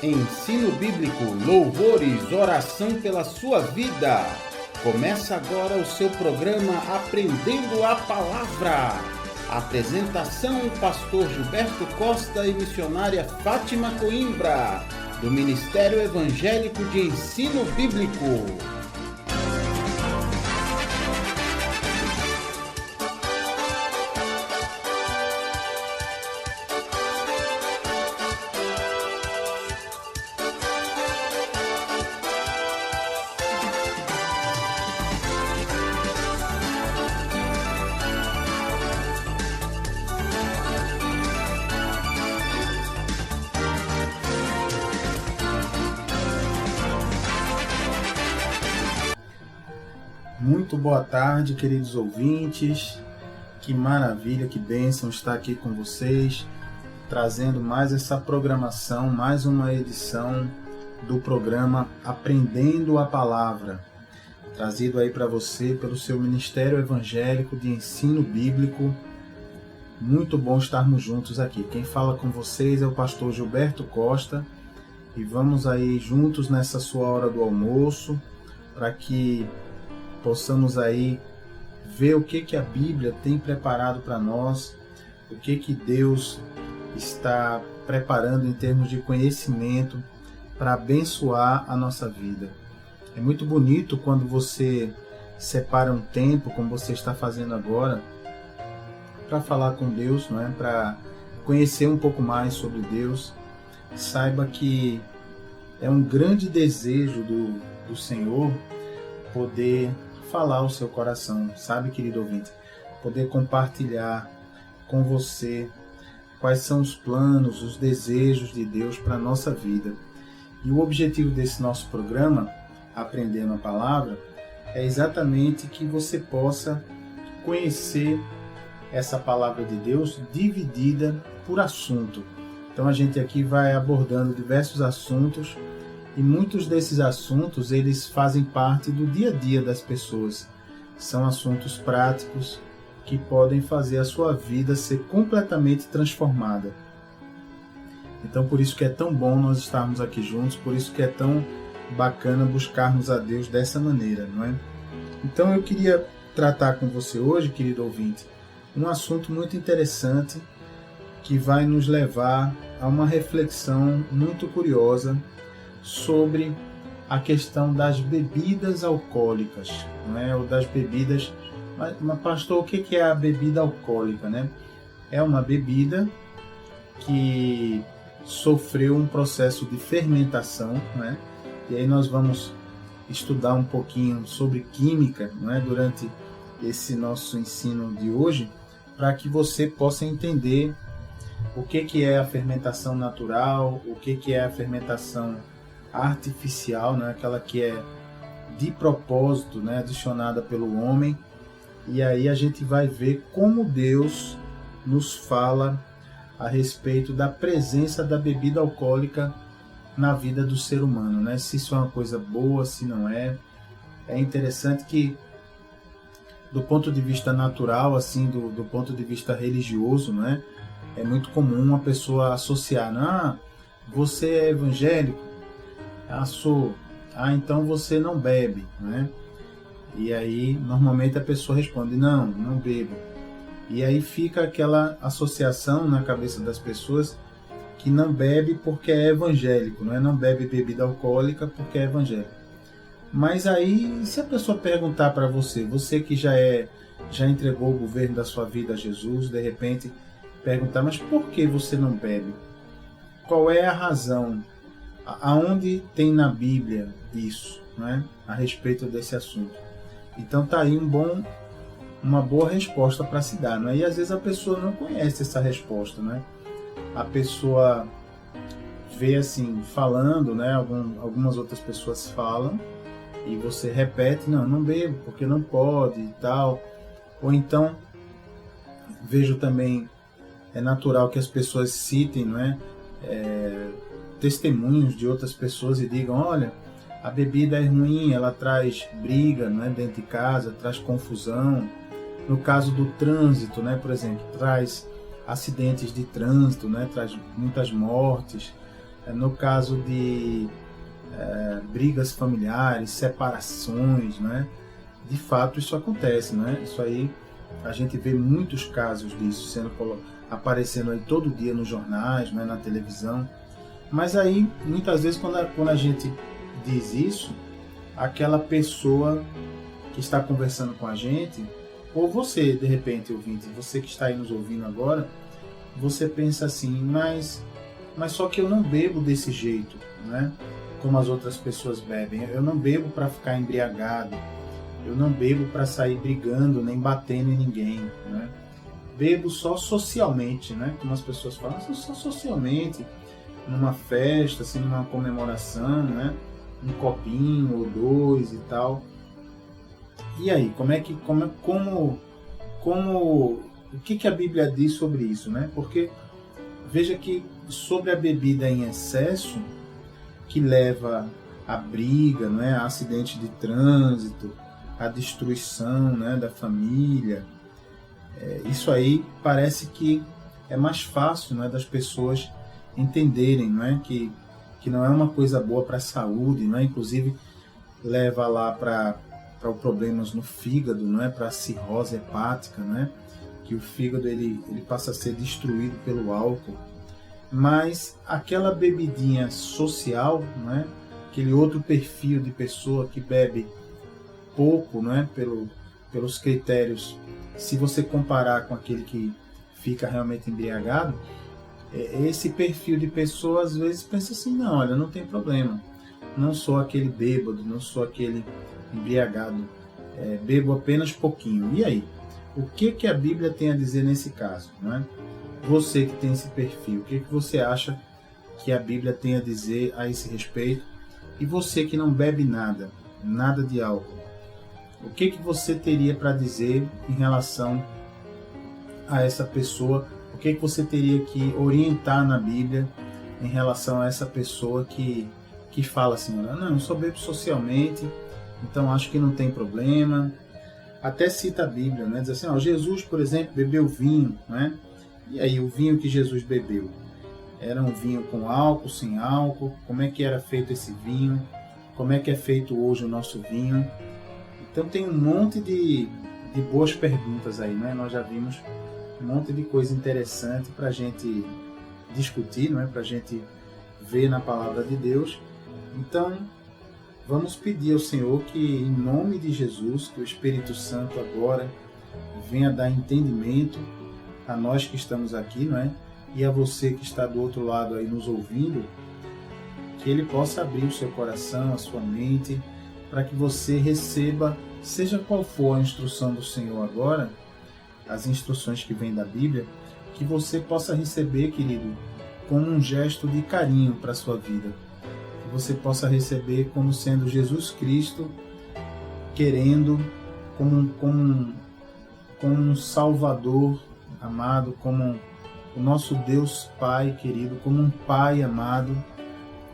Ensino bíblico, louvores, oração pela sua vida. Começa agora o seu programa Aprendendo a Palavra. Apresentação: Pastor Gilberto Costa e missionária Fátima Coimbra, do Ministério Evangélico de Ensino Bíblico. Muito boa tarde, queridos ouvintes. Que maravilha, que bênção estar aqui com vocês, trazendo mais essa programação, mais uma edição do programa Aprendendo a Palavra, trazido aí para você pelo seu Ministério Evangélico de Ensino Bíblico. Muito bom estarmos juntos aqui. Quem fala com vocês é o pastor Gilberto Costa e vamos aí juntos nessa sua hora do almoço para que possamos aí ver o que a Bíblia tem preparado para nós, o que Deus está preparando em termos de conhecimento para abençoar a nossa vida. É muito bonito quando você separa um tempo, como você está fazendo agora, para falar com Deus, não é? Para conhecer um pouco mais sobre Deus. Saiba que é um grande desejo do Senhor poder falar ao seu coração, sabe, querido ouvinte? Poder compartilhar com você quais são os planos, os desejos de Deus para a nossa vida. E o objetivo desse nosso programa, Aprendendo a Palavra, é exatamente que você possa conhecer essa palavra de Deus dividida por assunto. Então a gente aqui vai abordando diversos assuntos e muitos desses assuntos eles fazem parte do dia a dia das pessoas. São assuntos práticos que podem fazer a sua vida ser completamente transformada. Então por isso que é tão bom nós estarmos aqui juntos, por isso que é tão bacana buscarmos a Deus dessa maneira, não é? Então eu queria tratar com você hoje, querido ouvinte, um assunto muito interessante que vai nos levar a uma reflexão muito curiosa sobre a questão das bebidas alcoólicas, não é? Ou das bebidas. Mas pastor, o que é a bebida alcoólica, né? É uma bebida que sofreu um processo de fermentação, né? E aí nós vamos estudar um pouquinho sobre química, não é? Durante esse nosso ensino de hoje, para que você possa entender o que é a fermentação natural, o que é a fermentação artificial, né? Aquela que é de propósito, né? Adicionada pelo homem. E aí a gente vai ver como Deus nos fala a respeito da presença da bebida alcoólica na vida do ser humano, né? Se isso é uma coisa boa, se não é. É interessante que, do ponto de vista natural, assim, do ponto de vista religioso, né? É muito comum uma pessoa associar, você é evangélico? Sou. Então você não bebe, né? E aí normalmente a pessoa responde, não bebo. E aí fica aquela associação na cabeça das pessoas que não bebe porque é evangélico, não é? Não bebe bebida alcoólica porque é evangélico. Mas aí, se a pessoa perguntar para você que já entregou o governo da sua vida a Jesus, de repente perguntar, mas por que você não bebe? Qual é a razão? Aonde tem na Bíblia isso, né, a respeito desse assunto? Então tá aí uma boa resposta para se dar, né? E às vezes a pessoa não conhece essa resposta, né? A pessoa vê assim, falando, né? Algumas outras pessoas falam e você repete, não bebo porque não pode e tal. Ou então, vejo também, é natural que as pessoas citem, não é? Testemunhos de outras pessoas e digam, olha, a bebida é ruim, ela traz briga, não é, dentro de casa, traz confusão. No caso do trânsito, né, por exemplo, traz acidentes de trânsito, né, traz muitas mortes. no caso de brigas familiares, separações, né? De fato isso acontece, né? Isso aí a gente vê muitos casos disso aparecendo aí todo dia nos jornais, né? Na televisão. Mas aí muitas vezes quando a gente diz isso, aquela pessoa que está conversando com a gente, ou você de repente ouvinte, você que está aí nos ouvindo agora, você pensa assim, mas só que eu não bebo desse jeito, né? Como as outras pessoas bebem. Eu não bebo para ficar embriagado. Eu não bebo para sair brigando, nem batendo em ninguém, né? Bebo só socialmente, né? Como as pessoas falam, só socialmente, numa festa, assim, numa comemoração, né? Um copinho ou dois e tal. E aí, o que a Bíblia diz sobre isso, né? Porque veja que sobre a bebida em excesso, que leva a briga, né, a acidente de trânsito, a destruição, né, da família. Isso aí parece que é mais fácil, né, das pessoas entenderem, né, que não é uma coisa boa para a saúde, né, inclusive leva lá para problemas no fígado, né, para a cirrose hepática, né, que o fígado ele passa a ser destruído pelo álcool. Mas aquela bebidinha social, né, aquele outro perfil de pessoa que bebe pouco, né, pelos critérios, se você comparar com aquele que fica realmente embriagado, esse perfil de pessoa às vezes pensa assim, não, olha, não tem problema, não sou aquele bêbado, não sou aquele embriagado, bebo apenas pouquinho. E aí? O que a Bíblia tem a dizer nesse caso, né? Você que tem esse perfil, o que você acha que a Bíblia tem a dizer a esse respeito? E você que não bebe nada de álcool, o que você teria para dizer em relação a essa pessoa? O que você teria que orientar na Bíblia em relação a essa pessoa que fala assim, não, eu só bebo socialmente, então acho que não tem problema. Até cita a Bíblia, né? Diz assim, Jesus, por exemplo, bebeu vinho, né? E aí, o vinho que Jesus bebeu? Era um vinho com álcool, sem álcool? Como é que era feito esse vinho? Como é que é feito hoje o nosso vinho? Então tem um monte de boas perguntas aí, né? Nós já vimos um monte de coisa interessante para a gente discutir, não é? Para a gente ver na Palavra de Deus. Então, vamos pedir ao Senhor que, em nome de Jesus, que o Espírito Santo agora venha dar entendimento a nós que estamos aqui, não é? E a você que está do outro lado aí nos ouvindo, que Ele possa abrir o seu coração, a sua mente, para que você receba, seja qual for a instrução do Senhor agora, as instruções que vêm da Bíblia, que você possa receber, querido, como um gesto de carinho para a sua vida. Que você possa receber como sendo Jesus Cristo, querendo, como um Salvador amado, como o nosso Deus Pai querido, como um Pai amado,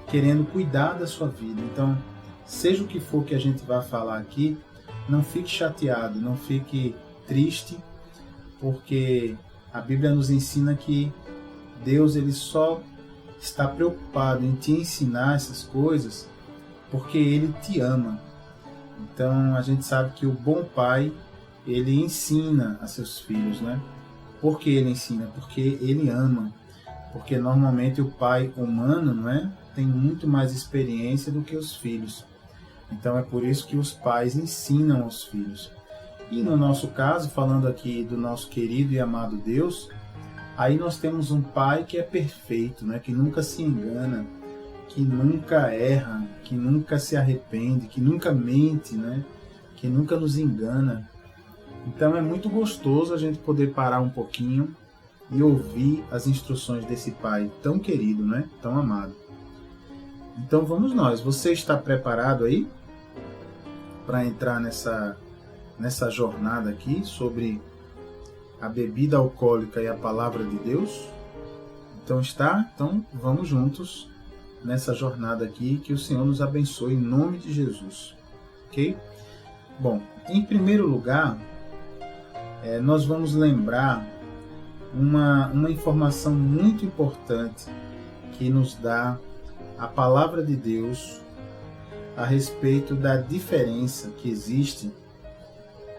querendo cuidar da sua vida. Então, seja o que for que a gente vai falar aqui, não fique chateado, não fique triste, porque a Bíblia nos ensina que Deus ele só está preocupado em te ensinar essas coisas porque Ele te ama. Então, a gente sabe que o bom pai, ele ensina a seus filhos, né? Por que ele ensina? Porque ele ama. Porque normalmente o pai humano, não é? Tem muito mais experiência do que os filhos. Então é por isso que os pais ensinam aos filhos. E no nosso caso, falando aqui do nosso querido e amado Deus, aí nós temos um pai que é perfeito, né? Que nunca se engana, que nunca erra, que nunca se arrepende, que nunca mente, né? Que nunca nos engana. Então é muito gostoso a gente poder parar um pouquinho e ouvir as instruções desse Pai tão querido, né? Tão amado. Então vamos nós. Você está preparado aí para entrar nessa jornada aqui sobre a bebida alcoólica e a palavra de Deus? Então está? Então vamos juntos nessa jornada aqui, que o Senhor nos abençoe em nome de Jesus. Ok? Bom, em primeiro lugar, nós vamos lembrar uma informação muito importante que nos dá a palavra de Deus a respeito da diferença que existe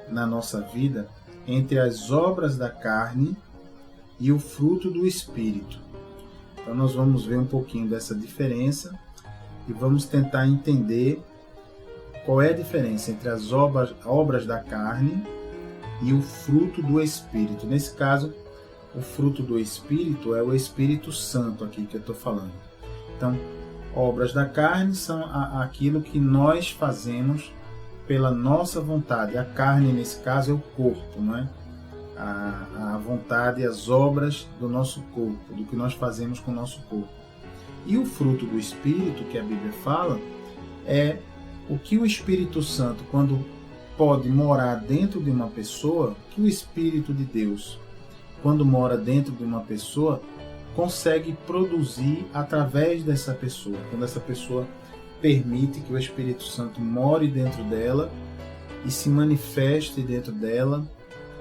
na nossa vida entre as obras da carne e o fruto do Espírito. Então nós vamos ver um pouquinho dessa diferença e vamos tentar entender qual é a diferença entre as obras da carne e o fruto do Espírito. Nesse caso, o fruto do Espírito é o Espírito Santo aqui que eu estou falando. Então, obras da carne são aquilo que nós fazemos pela nossa vontade. A carne, nesse caso, é o corpo, não é? A vontade e as obras do nosso corpo, do que nós fazemos com o nosso corpo. E o fruto do Espírito, que a Bíblia fala, é o que o Espírito Santo, quando pode morar dentro de uma pessoa, que o Espírito de Deus, quando mora dentro de uma pessoa, consegue produzir através dessa pessoa. Quando essa pessoa permite que o Espírito Santo more dentro dela e se manifeste dentro dela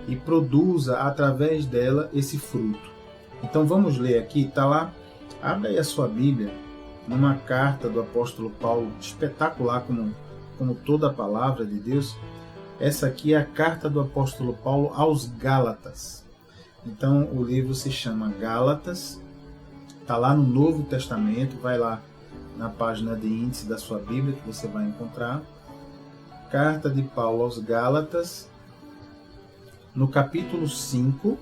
e produza através dela esse fruto. Então vamos ler aqui, está lá, abre aí a sua Bíblia, numa carta do apóstolo Paulo, espetacular como toda a palavra de Deus. Essa aqui é a carta do apóstolo Paulo aos Gálatas. Então o livro se chama Gálatas, está lá no Novo Testamento, vai lá na página de índice da sua Bíblia que você vai encontrar. Carta de Paulo aos Gálatas, no capítulo 5,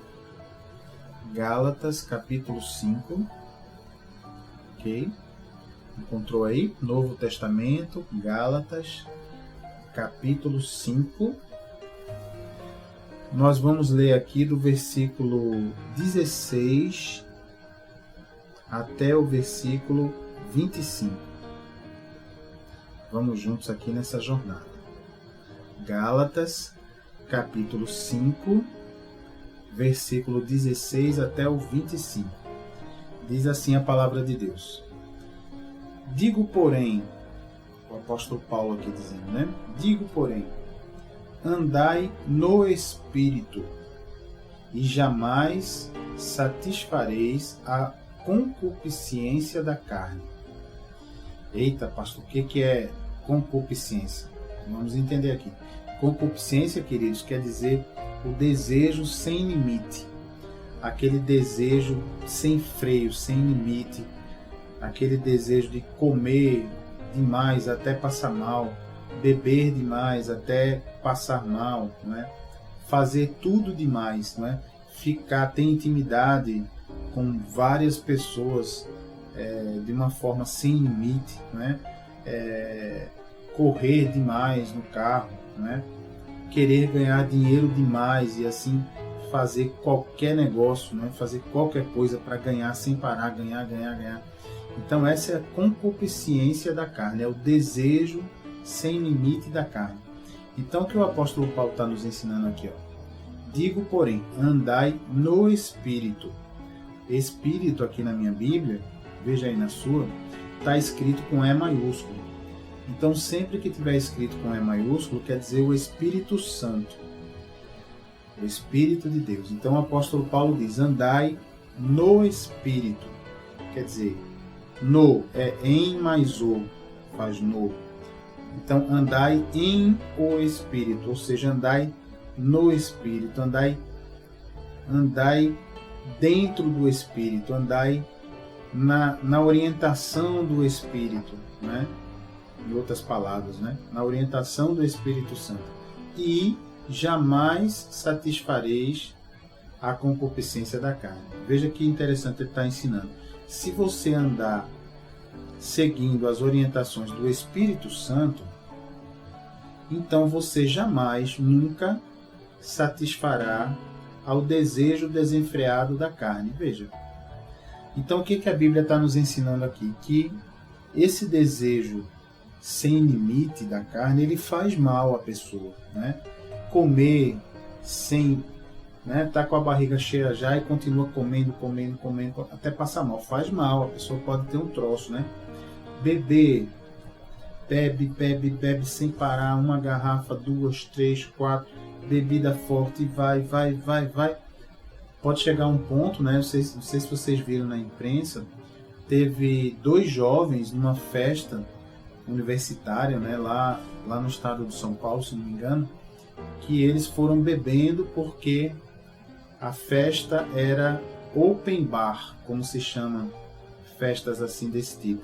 Gálatas, capítulo 5, ok? Encontrou aí? Novo Testamento, Gálatas, capítulo 5. Nós vamos ler aqui do versículo 16 até o versículo 25. Vamos juntos aqui nessa jornada. Gálatas, capítulo 5, versículo 16 até o 25. Diz assim a palavra de Deus. Digo, porém, o apóstolo Paulo aqui dizendo, né? Digo, porém, andai no Espírito, e jamais satisfareis a concupiscência da carne. Eita, pastor, o que é concupiscência? Vamos entender aqui. Concupiscência, queridos, quer dizer o desejo sem limite. Aquele desejo sem freio, sem limite. Aquele desejo de comer demais até passar mal, beber demais até passar mal, não é? Fazer tudo demais, não é? Ter intimidade com várias pessoas de uma forma sem limite, não é? Correr demais no carro, não é? Querer ganhar dinheiro demais e assim fazer qualquer negócio, não é? Fazer qualquer coisa para ganhar sem parar, ganhar. Então essa é a concupiscência da carne, é o desejo sem limite da carne. Então o que o apóstolo Paulo está nos ensinando aqui? Digo, porém, andai no Espírito. Espírito aqui na minha Bíblia, veja aí na sua, está escrito com E maiúsculo. Então sempre que tiver escrito com E maiúsculo, quer dizer o Espírito Santo. O Espírito de Deus. Então o apóstolo Paulo diz, andai no Espírito. Quer dizer, no é em mais o, faz no. Então andai em o Espírito, ou seja, andai no Espírito, andai dentro do Espírito, andai na orientação do Espírito, né? Em outras palavras, né? Na orientação do Espírito Santo. E jamais satisfareis a concupiscência da carne. Veja que interessante ele está ensinando. Se você andar seguindo as orientações do Espírito Santo, então você jamais, nunca satisfará ao desejo desenfreado da carne. Veja. Então o que a Bíblia está nos ensinando aqui? Que esse desejo sem limite da carne, ele faz mal à pessoa, né? Comer sem, né? Tá com a barriga cheia já e continua comendo, até passar mal. Faz mal, a pessoa pode ter um troço, né? Beber, bebe sem parar, uma garrafa, 2, 3, 4, bebida forte, e vai. Pode chegar a um ponto, né? Não sei se vocês viram na imprensa, teve 2 jovens numa festa universitária, né, lá no estado de São Paulo, se não me engano, que eles foram bebendo porque a festa era open bar, como se chama festas assim desse tipo.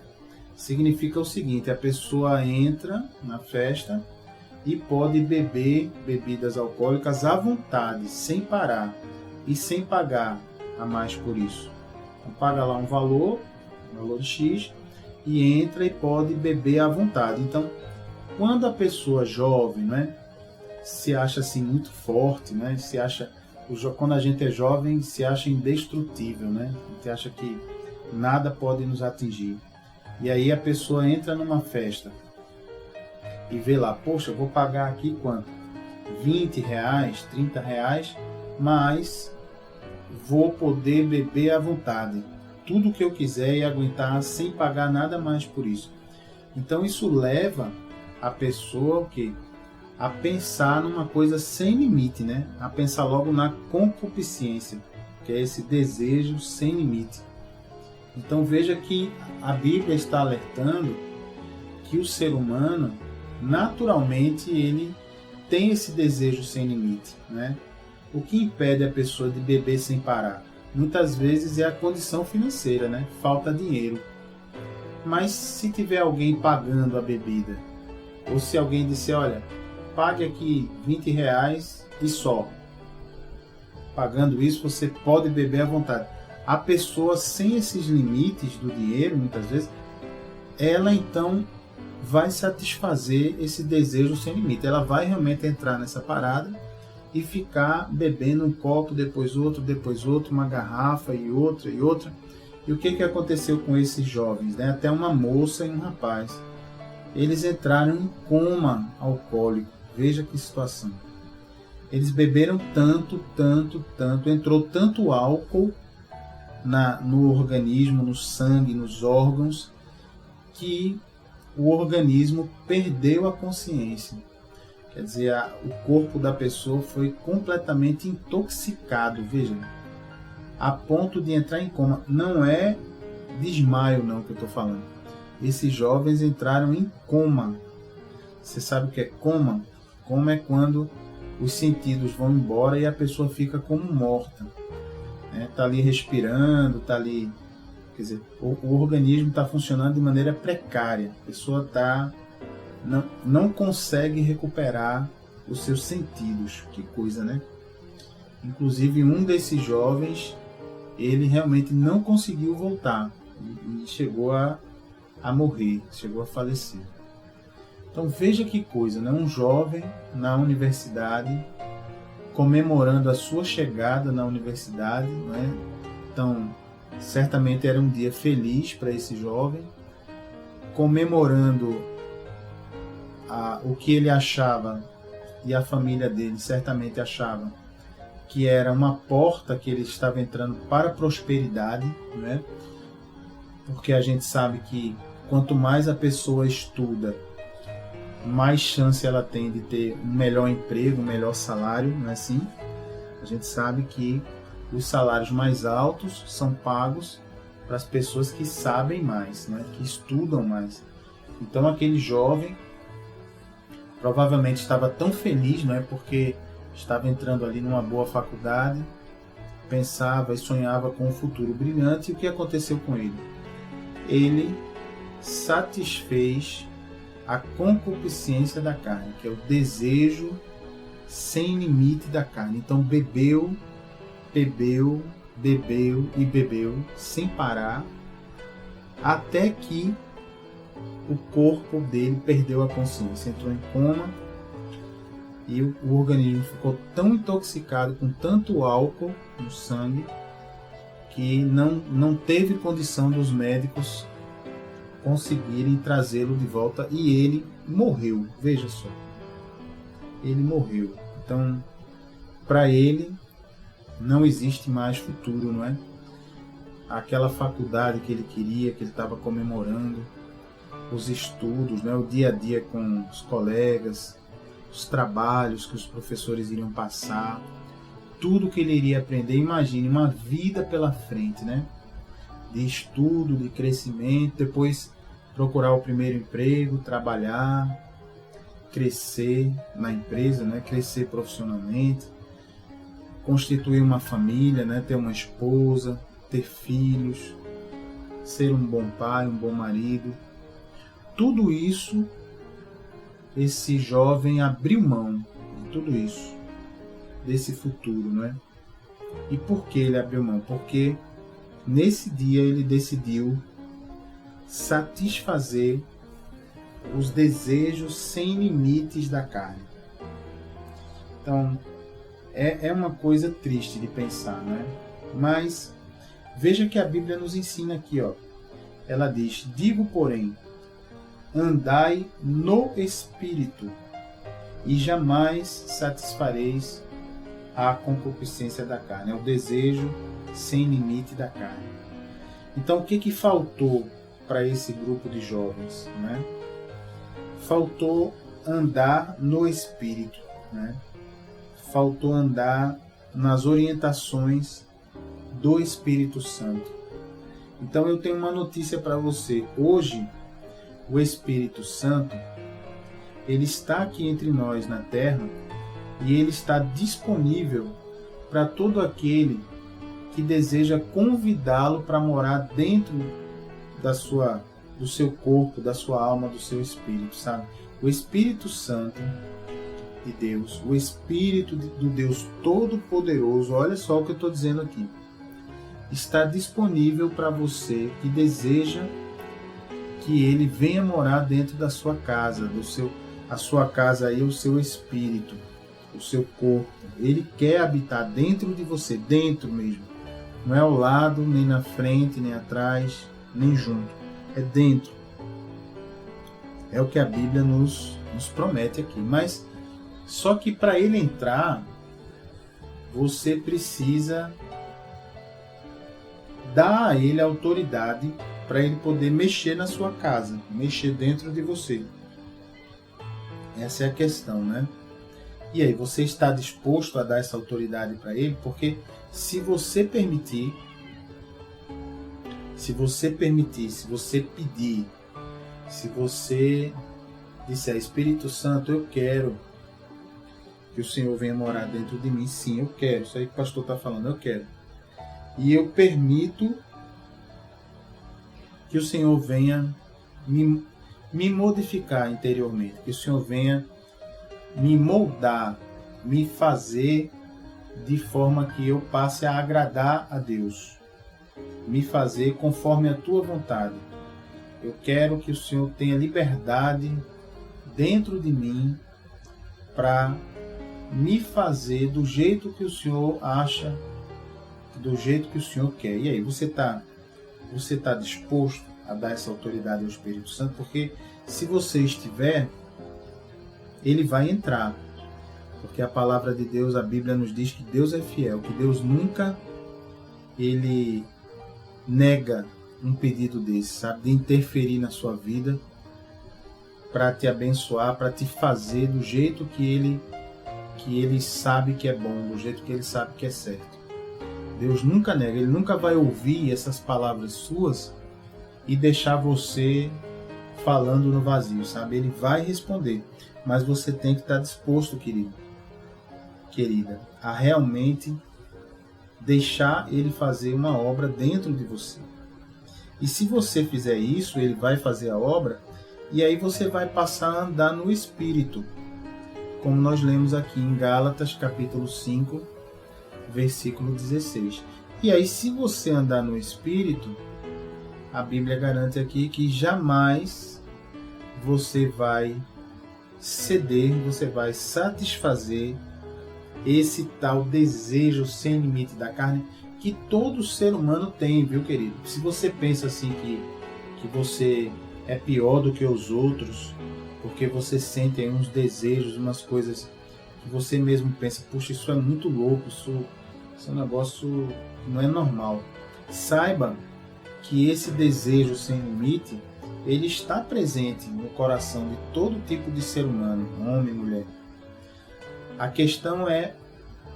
Significa o seguinte: a pessoa entra na festa e pode beber bebidas alcoólicas à vontade, sem parar e sem pagar a mais por isso. Então, paga lá um valor de X, e entra e pode beber à vontade. Então, quando a pessoa jovem, né, se acha assim muito forte, né, quando a gente é jovem, se acha indestrutível, né, a gente acha que nada pode nos atingir. E aí a pessoa entra numa festa e vê lá, poxa, eu vou pagar aqui quanto? R$20, R$30, mas vou poder beber à vontade, tudo o que eu quiser, e aguentar sem pagar nada mais por isso. Então isso leva a pessoa a pensar numa coisa sem limite, né? A pensar logo na concupiscência, que é esse desejo sem limite. Então veja que a Bíblia está alertando que o ser humano, naturalmente, ele tem esse desejo sem limite, né? O que impede a pessoa de beber sem parar? Muitas vezes é a condição financeira, né? Falta dinheiro. Mas se tiver alguém pagando a bebida, ou se alguém disser, olha, pague aqui R$20 e só. Pagando isso, você pode beber à vontade. A pessoa sem esses limites do dinheiro, muitas vezes, ela então vai satisfazer esse desejo sem limite. Ela vai realmente entrar nessa parada e ficar bebendo um copo, depois outro, uma garrafa e outra e outra. E o que aconteceu com esses jovens, né? Até uma moça e um rapaz. Eles entraram em coma alcoólico. Veja que situação. Eles beberam tanto, entrou tanto álcool no organismo, no sangue, nos órgãos, que o organismo perdeu a consciência. Quer dizer, o corpo da pessoa foi completamente intoxicado, veja, a ponto de entrar em coma. Não é desmaio não que eu estou falando. Esses jovens entraram em coma. Você sabe o que é coma? Coma é quando os sentidos vão embora e a pessoa fica como morta. Está ali respirando, está ali... Quer dizer, o organismo está funcionando de maneira precária. A pessoa não consegue recuperar os seus sentidos. Que coisa, né? Inclusive, um desses jovens, ele realmente não conseguiu voltar e chegou a morrer, chegou a falecer. Então veja que coisa, né? Um jovem na universidade, comemorando a sua chegada na universidade, né? Então, certamente era um dia feliz para esse jovem, comemorando o que ele achava, e a família dele certamente achava que era uma porta que ele estava entrando para a prosperidade, né? Porque a gente sabe que quanto mais a pessoa estuda, mais chance ela tem de ter um melhor emprego, um melhor salário, não é assim? A gente sabe que os salários mais altos são pagos para as pessoas que sabem mais, né? Que estudam mais. Então aquele jovem provavelmente estava tão feliz, não é? Porque estava entrando ali numa boa faculdade, pensava e sonhava com um futuro brilhante. E o que aconteceu com ele? Ele satisfez a concupiscência da carne, que é o desejo sem limite da carne. Então bebeu sem parar, até que o corpo dele perdeu a consciência, entrou em coma, e o organismo ficou tão intoxicado com tanto álcool no sangue que não teve condição dos médicos conseguirem trazê-lo de volta, e ele morreu. Veja só, ele morreu. Então, para ele não existe mais futuro, não é? Aquela faculdade que ele queria, que ele estava comemorando, os estudos, né? O dia a dia com os colegas, os trabalhos que os professores iriam passar, tudo que ele iria aprender. Imagine, uma vida pela frente, né? de estudo, de crescimento, depois procurar o primeiro emprego, trabalhar, crescer na empresa, né? Crescer profissionalmente, constituir uma família, né? Ter uma esposa, ter filhos, ser um bom pai, um bom marido. Tudo isso, esse jovem abriu mão de tudo isso, desse futuro, né? E por que ele abriu mão? Porque nesse dia ele decidiu satisfazer os desejos sem limites da carne. Então, é uma coisa triste de pensar, né? Mas veja que a Bíblia nos ensina aqui, ó. Ela diz: digo, porém, andai no Espírito, e jamais satisfareis a concupiscência da carne. É o desejo sem limite da carne. Então, o que faltou para esse grupo de jovens, né? Faltou andar no Espírito, né? Faltou andar nas orientações do Espírito Santo. Então eu tenho uma notícia para você. Hoje, o Espírito Santo, ele está aqui entre nós na Terra e ele está disponível para todo aquele que deseja convidá-lo para morar dentro do seu corpo, da sua alma, do seu espírito, sabe? O Espírito Santo de Deus, o Espírito do Deus Todo-Poderoso, olha só o que eu estou dizendo aqui, está disponível para você que deseja que ele venha morar dentro da sua casa, a sua casa aí, o seu espírito, o seu corpo. Ele quer habitar dentro de você, dentro mesmo. Não é ao lado, nem na frente, nem atrás, nem junto. É dentro. É o que a Bíblia nos promete aqui. Mas só que para ele entrar, você precisa dar a ele autoridade para ele poder mexer na sua casa, mexer dentro de você. Essa é a questão, né? E aí, você está disposto a dar essa autoridade para ele? Porque se você permitir, se você pedir, se você disser: Espírito Santo, eu quero que o Senhor venha morar dentro de mim. Sim, eu quero. Isso aí que o pastor está falando, eu quero. E eu permito que o Senhor venha me modificar interiormente, que o Senhor venha me moldar, me fazer de forma que eu passe a agradar a Deus, me fazer conforme a tua vontade. Eu quero que o Senhor tenha liberdade dentro de mim para me fazer do jeito que o Senhor acha, do jeito que o Senhor quer. E aí, você está disposto a dar essa autoridade ao Espírito Santo? Porque se você estiver, ele vai entrar. Porque a palavra de Deus, a Bíblia nos diz que Deus é fiel, que Deus nunca ele nega um pedido desse, sabe? De interferir na sua vida para te abençoar, para te fazer do jeito que ele sabe que é bom, do jeito que ele sabe que é certo. Deus nunca nega, ele nunca vai ouvir essas palavras suas e deixar você falando no vazio, sabe? Ele vai responder, mas você tem que estar disposto, querido, querida, a realmente deixar ele fazer uma obra dentro de você. E se você fizer isso, ele vai fazer a obra, e aí você vai passar a andar no Espírito, como nós lemos aqui em Gálatas capítulo 5, versículo 16. E aí, se você andar no Espírito, a Bíblia garante aqui que jamais você vai ceder, você vai satisfazer esse tal desejo sem limite da carne que todo ser humano tem, viu, querido? Se você pensa assim que você é pior do que os outros, porque você sente aí uns desejos, umas coisas que você mesmo pensa: puxa, isso é muito louco, isso é um negócio que não é normal. Saiba que esse desejo sem limite, ele está presente no coração de todo tipo de ser humano, homem e mulher. A questão é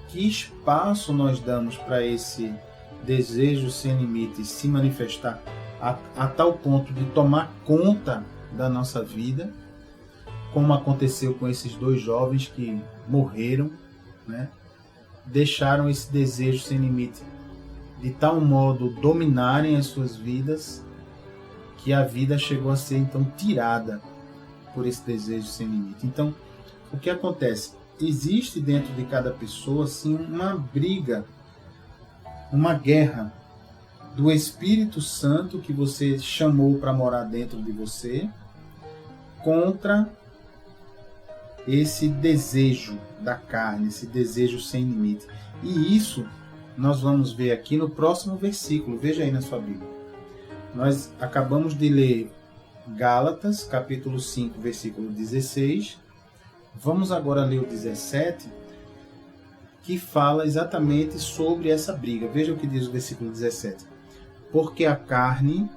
que espaço nós damos para esse desejo sem limite se manifestar a tal ponto de tomar conta da nossa vida, como aconteceu com esses 2 jovens que morreram, né? Deixaram esse desejo sem limite de tal modo dominarem as suas vidas, que a vida chegou a ser então tirada por esse desejo sem limite. Então, o que acontece? Existe dentro de cada pessoa assim uma briga, uma guerra do Espírito Santo que você chamou para morar dentro de você contra esse desejo da carne, esse desejo sem limite. E isso nós vamos ver aqui no próximo versículo. Veja aí na sua Bíblia. Nós acabamos de ler Gálatas, capítulo 5, versículo 16. Vamos agora ler o 17, que fala exatamente sobre essa briga. Veja o que diz o versículo 17. Porque a carne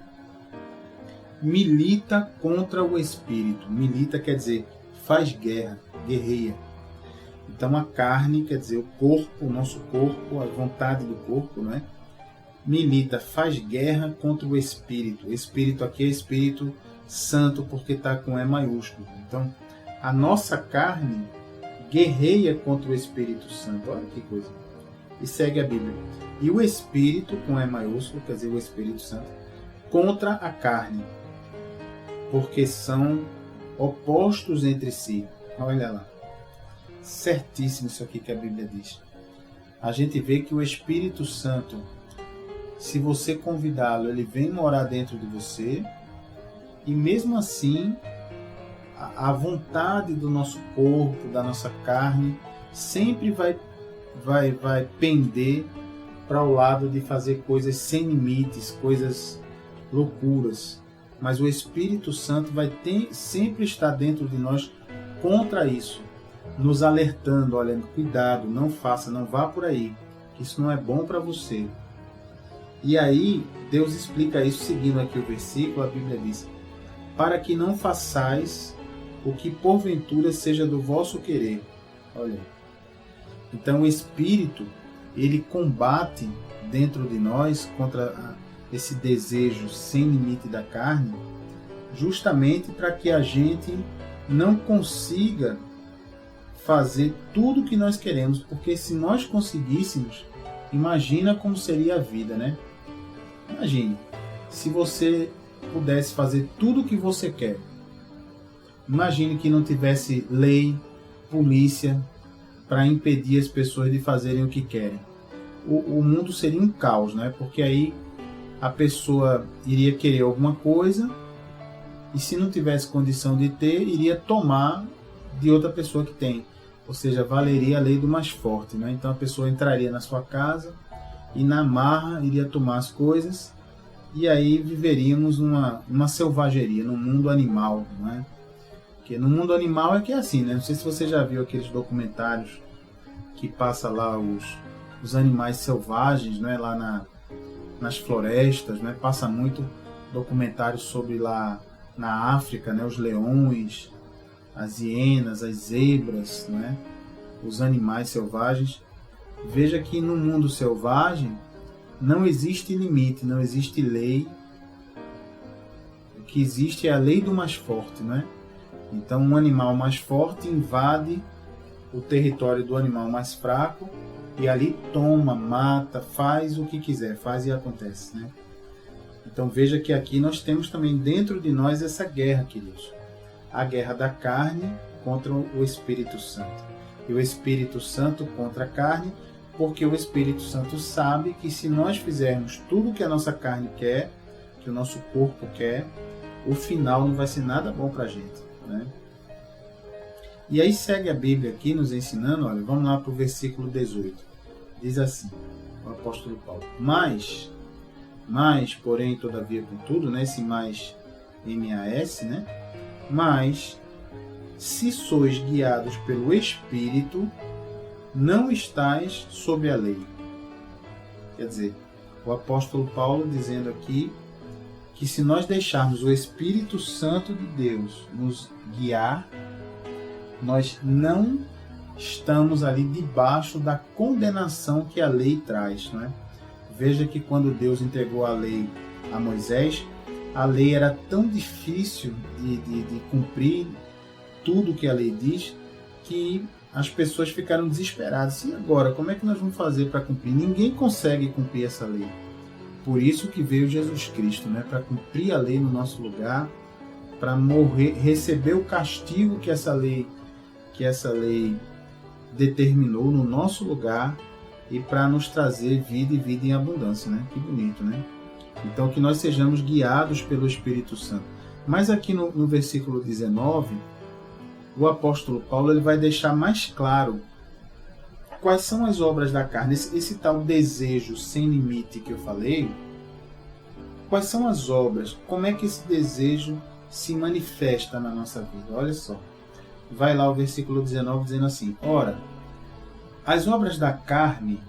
milita contra o Espírito. Milita quer dizer, faz guerra, guerreia. Então a carne, quer dizer, o corpo, o nosso corpo, a vontade do corpo, não é? Milita, faz guerra contra o Espírito. O Espírito aqui é Espírito Santo, porque está com E maiúsculo. Então, a nossa carne guerreia contra o Espírito Santo. Olha que coisa. E segue a Bíblia. E o Espírito, com E maiúsculo, quer dizer, o Espírito Santo, contra a carne, porque são opostos entre si. Olha lá. Certíssimo isso aqui que a Bíblia diz. A gente vê que o Espírito Santo, se você convidá-lo, ele vem morar dentro de você, e mesmo assim, a vontade do nosso corpo, da nossa carne, sempre vai pender para o lado de fazer coisas sem limites, coisas loucuras. Mas o Espírito Santo vai sempre estar dentro de nós contra isso, nos alertando, olha, cuidado, não faça, não vá por aí, que isso não é bom para você. E aí, Deus explica isso seguindo aqui o versículo, a Bíblia diz, para que não façais o que porventura seja do vosso querer. Olha, então o Espírito, ele combate dentro de nós contra esse desejo sem limite da carne, justamente para que a gente não consiga fazer tudo o que nós queremos, porque se nós conseguíssemos, imagina como seria a vida, né? Imagine, se você pudesse fazer tudo o que você quer. Imagine que não tivesse lei, polícia, para impedir as pessoas de fazerem o que querem. O mundo seria um caos, né? Porque aí a pessoa iria querer alguma coisa e se não tivesse condição de ter, iria tomar de outra pessoa que tem. Ou seja, valeria a lei do mais forte, né? Então a pessoa entraria na sua casa e na marra iria tomar as coisas e aí viveríamos numa selvageria, num mundo animal, né? Porque no mundo animal é que é assim, né? Não sei se você já viu aqueles documentários que passa lá os animais selvagens, né? Lá nas florestas, né? Passa muito documentário sobre lá na África, né? Os leões, as hienas, as zebras, né? Os animais selvagens. Veja que no mundo selvagem não existe limite, não existe lei. O que existe é a lei do mais forte, né? Então um animal mais forte invade o território do animal mais fraco e ali toma, mata, faz o que quiser, faz e acontece, né? Então veja que aqui nós temos também dentro de nós essa guerra, queridos. A guerra da carne contra o Espírito Santo. E o Espírito Santo contra a carne, porque o Espírito Santo sabe que se nós fizermos tudo que a nossa carne quer, que o nosso corpo quer, o final não vai ser nada bom para a gente, né? E aí segue a Bíblia aqui nos ensinando, olha, vamos lá para o versículo 18. Diz assim, o apóstolo Paulo, mas, porém, todavia, contudo, né, esse mais M-A-S, né? Mas, se sois guiados pelo Espírito, não estais sob a lei. Quer dizer, o apóstolo Paulo dizendo aqui que se nós deixarmos o Espírito Santo de Deus nos guiar, nós não estamos ali debaixo da condenação que a lei traz, não é? Veja que quando Deus entregou a lei a Moisés, a lei era tão difícil de cumprir tudo que a lei diz, que as pessoas ficaram desesperadas. E agora, como é que nós vamos fazer para cumprir? Ninguém consegue cumprir essa lei. Por isso que veio Jesus Cristo, né? Para cumprir a lei no nosso lugar, para morrer, receber o castigo que essa lei determinou no nosso lugar, e para nos trazer vida e vida em abundância, né? Que bonito, né? Então, que nós sejamos guiados pelo Espírito Santo. Mas aqui no versículo 19, o apóstolo Paulo ele vai deixar mais claro quais são as obras da carne. Esse tal desejo sem limite que eu falei, quais são as obras? Como é que esse desejo se manifesta na nossa vida? Olha só. Vai lá o versículo 19 dizendo assim: ora, as obras da carne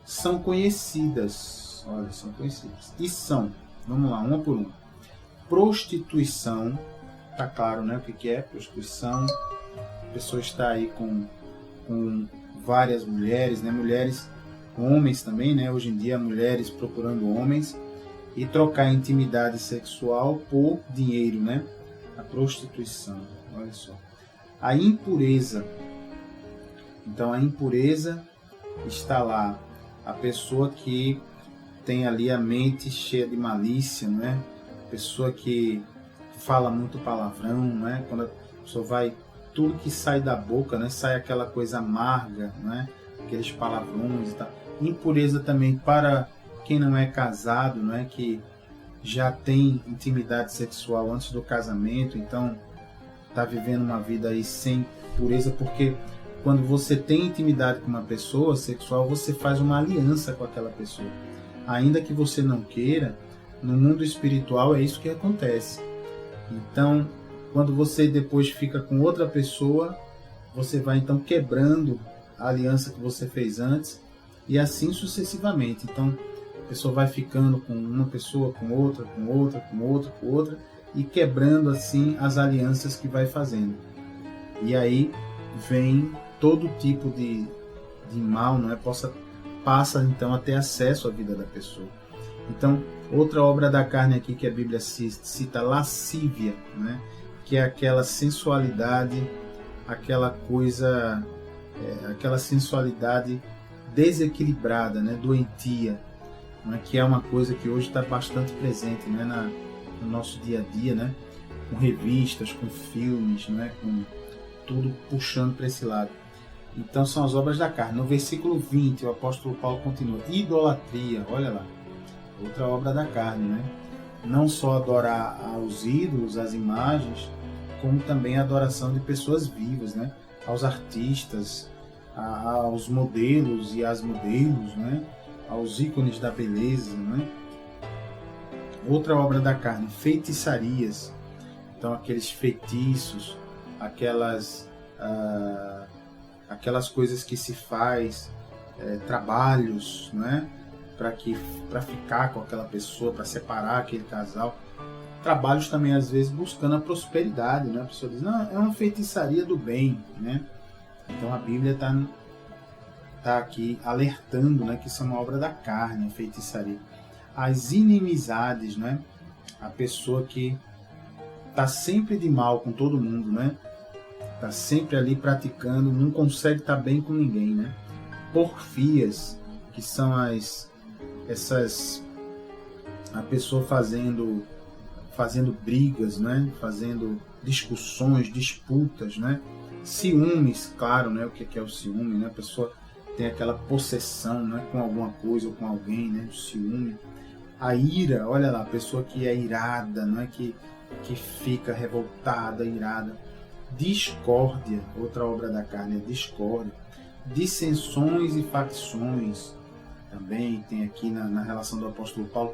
são conhecidas. Olha, são conhecidas. E são, vamos lá, uma por uma. Prostituição, tá claro, né? O que é prostituição? A pessoa está aí com várias mulheres, né? Mulheres, homens também, né? Hoje em dia, mulheres procurando homens e trocar intimidade sexual por dinheiro, né? A prostituição, olha só. A impureza. Então, a impureza está lá. A pessoa que tem ali a mente cheia de malícia, não é? A pessoa que fala muito palavrão, não é? Quando a pessoa vai, tudo que sai da boca, né? Sai aquela coisa amarga, não é? Aqueles palavrões e tal. Impureza também para quem não é casado, não é? Que já tem intimidade sexual antes do casamento, então está vivendo uma vida aí sem pureza, porque quando você tem intimidade com uma pessoa sexual, você faz uma aliança com aquela pessoa. Ainda que você não queira, no mundo espiritual é isso que acontece. Então, quando você depois fica com outra pessoa, você vai então quebrando a aliança que você fez antes, e assim sucessivamente. Então, a pessoa vai ficando com uma pessoa, com outra, com outra, com outra, com outra, e quebrando assim as alianças que vai fazendo. E aí vem todo tipo de mal, não é? Passa então a ter acesso à vida da pessoa. Então, outra obra da carne aqui que a Bíblia cita, lascívia, né? Que é aquela sensualidade, aquela coisa, aquela sensualidade desequilibrada, né? Doentia, né? Que é uma coisa que hoje está bastante presente, né? No nosso dia a dia, né? Com revistas, com filmes, né? Com tudo puxando para esse lado. Então são as obras da carne. No versículo 20, o apóstolo Paulo continua: idolatria, olha lá, outra obra da carne, né? Não só adorar aos ídolos, às imagens, como também a adoração de pessoas vivas, né? Aos artistas, aos modelos e às modelos, né? Aos ícones da beleza, né? Outra obra da carne, feitiçarias. Então aqueles feitiços, aquelas coisas que se faz, trabalhos, né? Para ficar com aquela pessoa, para separar aquele casal. Trabalhos também, às vezes, buscando a prosperidade, né? A pessoa diz, não, é uma feitiçaria do bem, né? Então a Bíblia tá aqui alertando, né, que isso é uma obra da carne, a feitiçaria. As inimizades, né? A pessoa que está sempre de mal com todo mundo, né? Está sempre ali praticando, não consegue estar bem com ninguém, né? Porfias, que são a pessoa fazendo brigas, né? Fazendo discussões, disputas, né? Ciúmes, claro, né? O que é o ciúme, né? A pessoa tem aquela possessão, né? Com alguma coisa ou com alguém, né? O ciúme. A ira, olha lá, a pessoa que é irada, não é? Que fica revoltada, irada. Discórdia, outra obra da carne é discórdia. Dissensões e facções, também tem aqui na relação do apóstolo Paulo,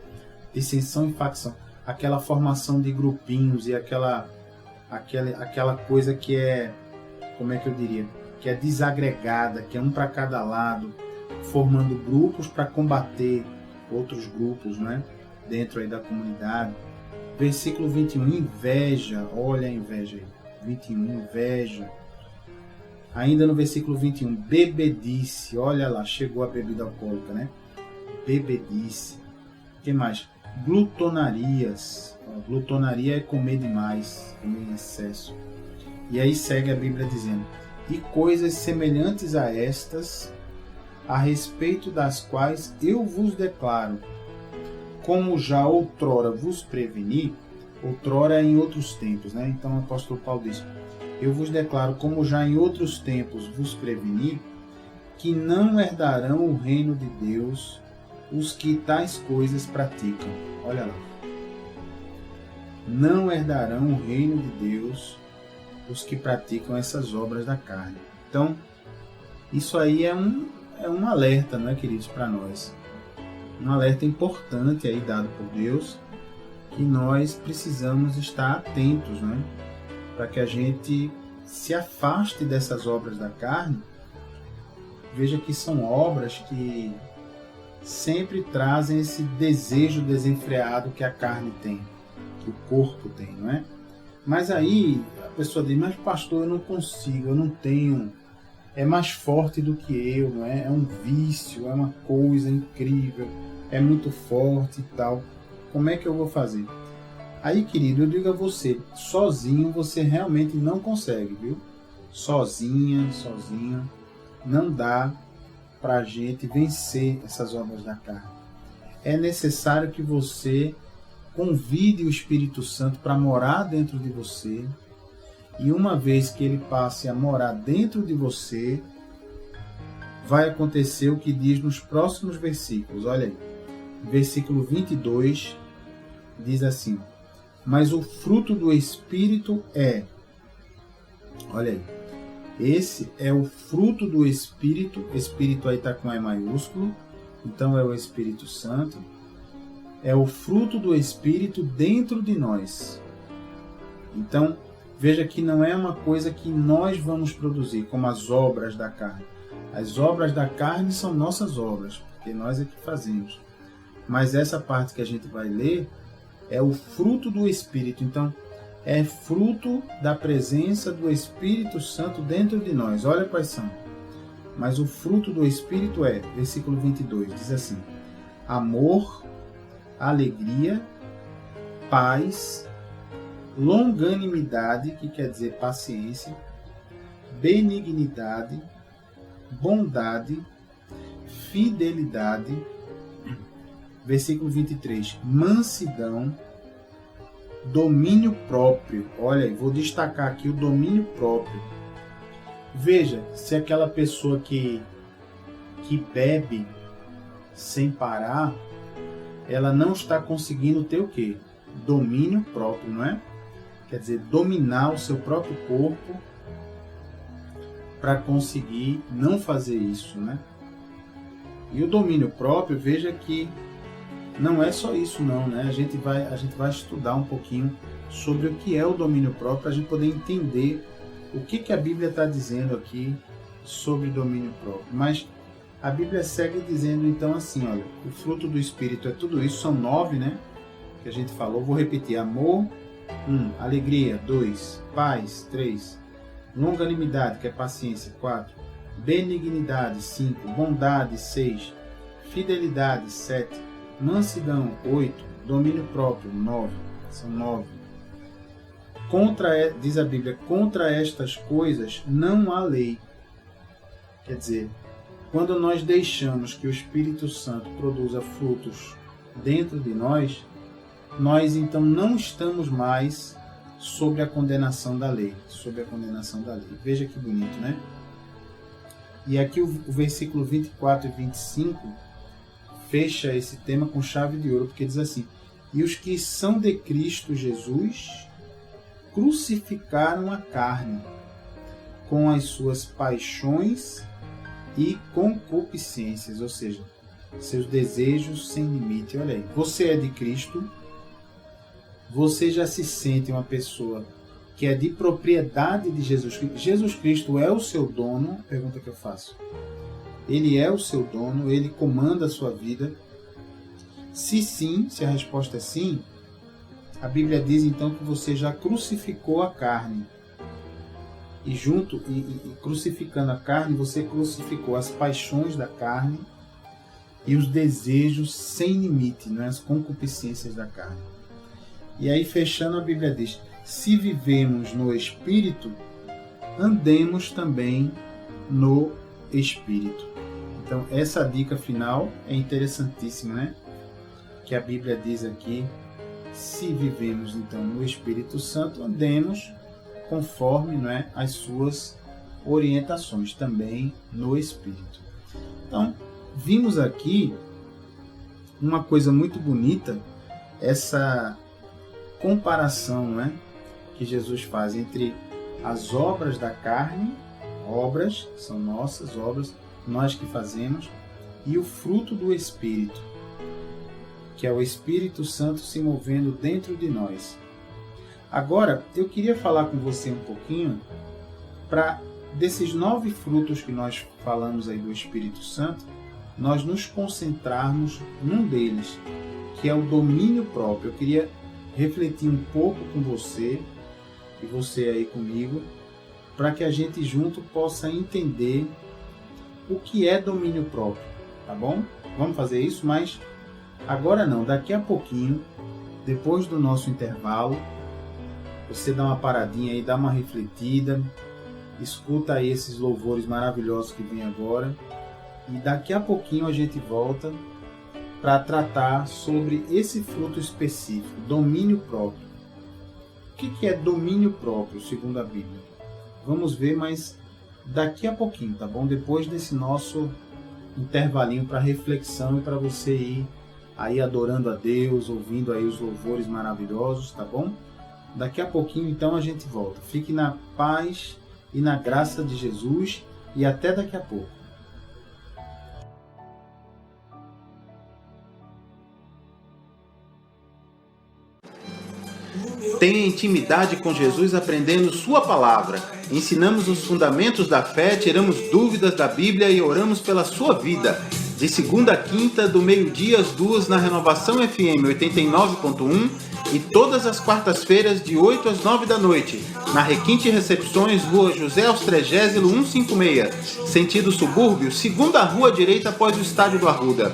dissensão e facção, aquela formação de grupinhos e aquela coisa que é, como é que eu diria, que é desagregada, que é um para cada lado, formando grupos para combater outros grupos, né, dentro aí da comunidade. Versículo 21, inveja, olha a inveja aí, 21, inveja. Ainda no versículo 21, bebedice, olha lá, chegou a bebida alcoólica, né? bebedice. O que mais? Glutonarias. Glutonaria é comer demais, comer em excesso. E aí segue a Bíblia dizendo: e coisas semelhantes a estas, a respeito das quais eu vos declaro, como já outrora vos preveni. Outrora em outros tempos, né? Então o apóstolo Paulo diz: eu vos declaro, como já em outros tempos vos preveni, que não herdarão o reino de Deus os que tais coisas praticam. Olha lá. Não herdarão o reino de Deus os que praticam essas obras da carne. Então, isso aí é um alerta, não é, queridos, para nós. Um alerta importante aí dado por Deus, que nós precisamos estar atentos, né? Para que a gente se afaste dessas obras da carne. Veja que são obras que sempre trazem esse desejo desenfreado que a carne tem, que o corpo tem, não é? Mas aí a pessoa diz: mas pastor, eu não consigo, eu não tenho, é mais forte do que eu, não é? É um vício, é uma coisa incrível, é muito forte e tal. Como é que eu vou fazer? Aí, querido, eu digo a você, sozinho você realmente não consegue, viu? Sozinho, não dá para a gente vencer essas obras da carne. É necessário que você convide o Espírito Santo para morar dentro de você, e uma vez que ele passe a morar dentro de você, vai acontecer o que diz nos próximos versículos. Olha aí, versículo 22 diz assim: mas o fruto do Espírito é... Olha aí, esse é o fruto do Espírito. Espírito aí está com E maiúsculo, então é o Espírito Santo. É o fruto do Espírito dentro de nós. Então, veja que não é uma coisa que nós vamos produzir, como as obras da carne. As obras da carne são nossas obras, porque nós é que fazemos. Mas essa parte que a gente vai ler é o fruto do Espírito. Então, é fruto da presença do Espírito Santo dentro de nós. Olha quais são. Mas o fruto do Espírito é, versículo 22, diz assim: amor, alegria, paz, longanimidade, que quer dizer paciência, benignidade, bondade, fidelidade. Versículo 23, mansidão, domínio próprio. Olha aí, vou destacar aqui o domínio próprio. Veja, se aquela pessoa que bebe sem parar, ela não está conseguindo ter o quê? Domínio próprio, não é? Quer dizer, dominar o seu próprio corpo para conseguir não fazer isso, né? E o domínio próprio, veja que não é só isso não, né? A gente vai estudar um pouquinho sobre o que é o domínio próprio, para a gente poder entender o que a Bíblia está dizendo aqui sobre domínio próprio. Mas a Bíblia segue dizendo então assim, olha, o fruto do Espírito é tudo isso, são 9, né? Que a gente falou, vou repetir: amor, 1, alegria, 2, paz, 3, longanimidade, que é paciência, 4, benignidade, 5, bondade, 6, fidelidade, 7, mansidão, 8, domínio próprio, 9. São 9. Diz a Bíblia, contra estas coisas não há lei. Quer dizer, quando nós deixamos que o Espírito Santo produza frutos dentro de nós, nós então não estamos mais sob a condenação da lei. Sob a condenação da lei. Veja que bonito, né? E aqui o versículo 24 e 25 fecha esse tema com chave de ouro, porque diz assim: e os que são de Cristo Jesus crucificaram a carne com as suas paixões e concupiscências, ou seja, seus desejos sem limite. Olha aí, você é de Cristo, você já se sente uma pessoa que é de propriedade de Jesus Cristo. Jesus Cristo é o seu dono? Pergunta que eu faço. Ele é o seu dono, ele comanda a sua vida. Se sim, se a resposta é sim, a Bíblia diz então que você já crucificou a carne. E crucificando a carne, você crucificou as paixões da carne e os desejos sem limite, né? As concupiscências da carne. E aí, fechando, a Bíblia diz: se vivemos no Espírito, andemos também no Espírito. Então, essa dica final é interessantíssima, né? Que a Bíblia diz aqui: se vivemos então no Espírito Santo, andemos conforme, né, as suas orientações, também no Espírito. Então, vimos aqui uma coisa muito bonita, essa comparação, né, que Jesus faz entre as obras da carne, obras, são nossas obras, nós que fazemos, e o fruto do Espírito, que é o Espírito Santo se movendo dentro de nós. Agora, eu queria falar com você um pouquinho desses 9 frutos que nós falamos aí do Espírito Santo, nós nos concentrarmos num deles, que é o domínio próprio. Eu queria refletir um pouco com você, e você aí comigo, para que a gente junto possa entender o que é domínio próprio, tá bom? Vamos fazer isso, mas agora não, daqui a pouquinho, depois do nosso intervalo, você dá uma paradinha aí, dá uma refletida, escuta aí esses louvores maravilhosos que vem agora, e daqui a pouquinho a gente volta para tratar sobre esse fruto específico, domínio próprio. O que é domínio próprio, segundo a Bíblia? Vamos ver, mas daqui a pouquinho, tá bom? Depois desse nosso intervalinho para reflexão e para você ir aí adorando a Deus, ouvindo aí os louvores maravilhosos, tá bom? Daqui a pouquinho, então, a gente volta. Fique na paz e na graça de Jesus e até daqui a pouco. Tenha intimidade com Jesus aprendendo sua palavra. Ensinamos os fundamentos da fé, tiramos dúvidas da Bíblia e oramos pela sua vida. De segunda a quinta, do meio-dia às 2 na Renovação FM 89.1 e todas as quartas-feiras de 8 às 9 da noite, na Requinte Recepções, Rua José Austrégésilo 156, sentido subúrbio, segunda rua direita após o Estádio do Arruda.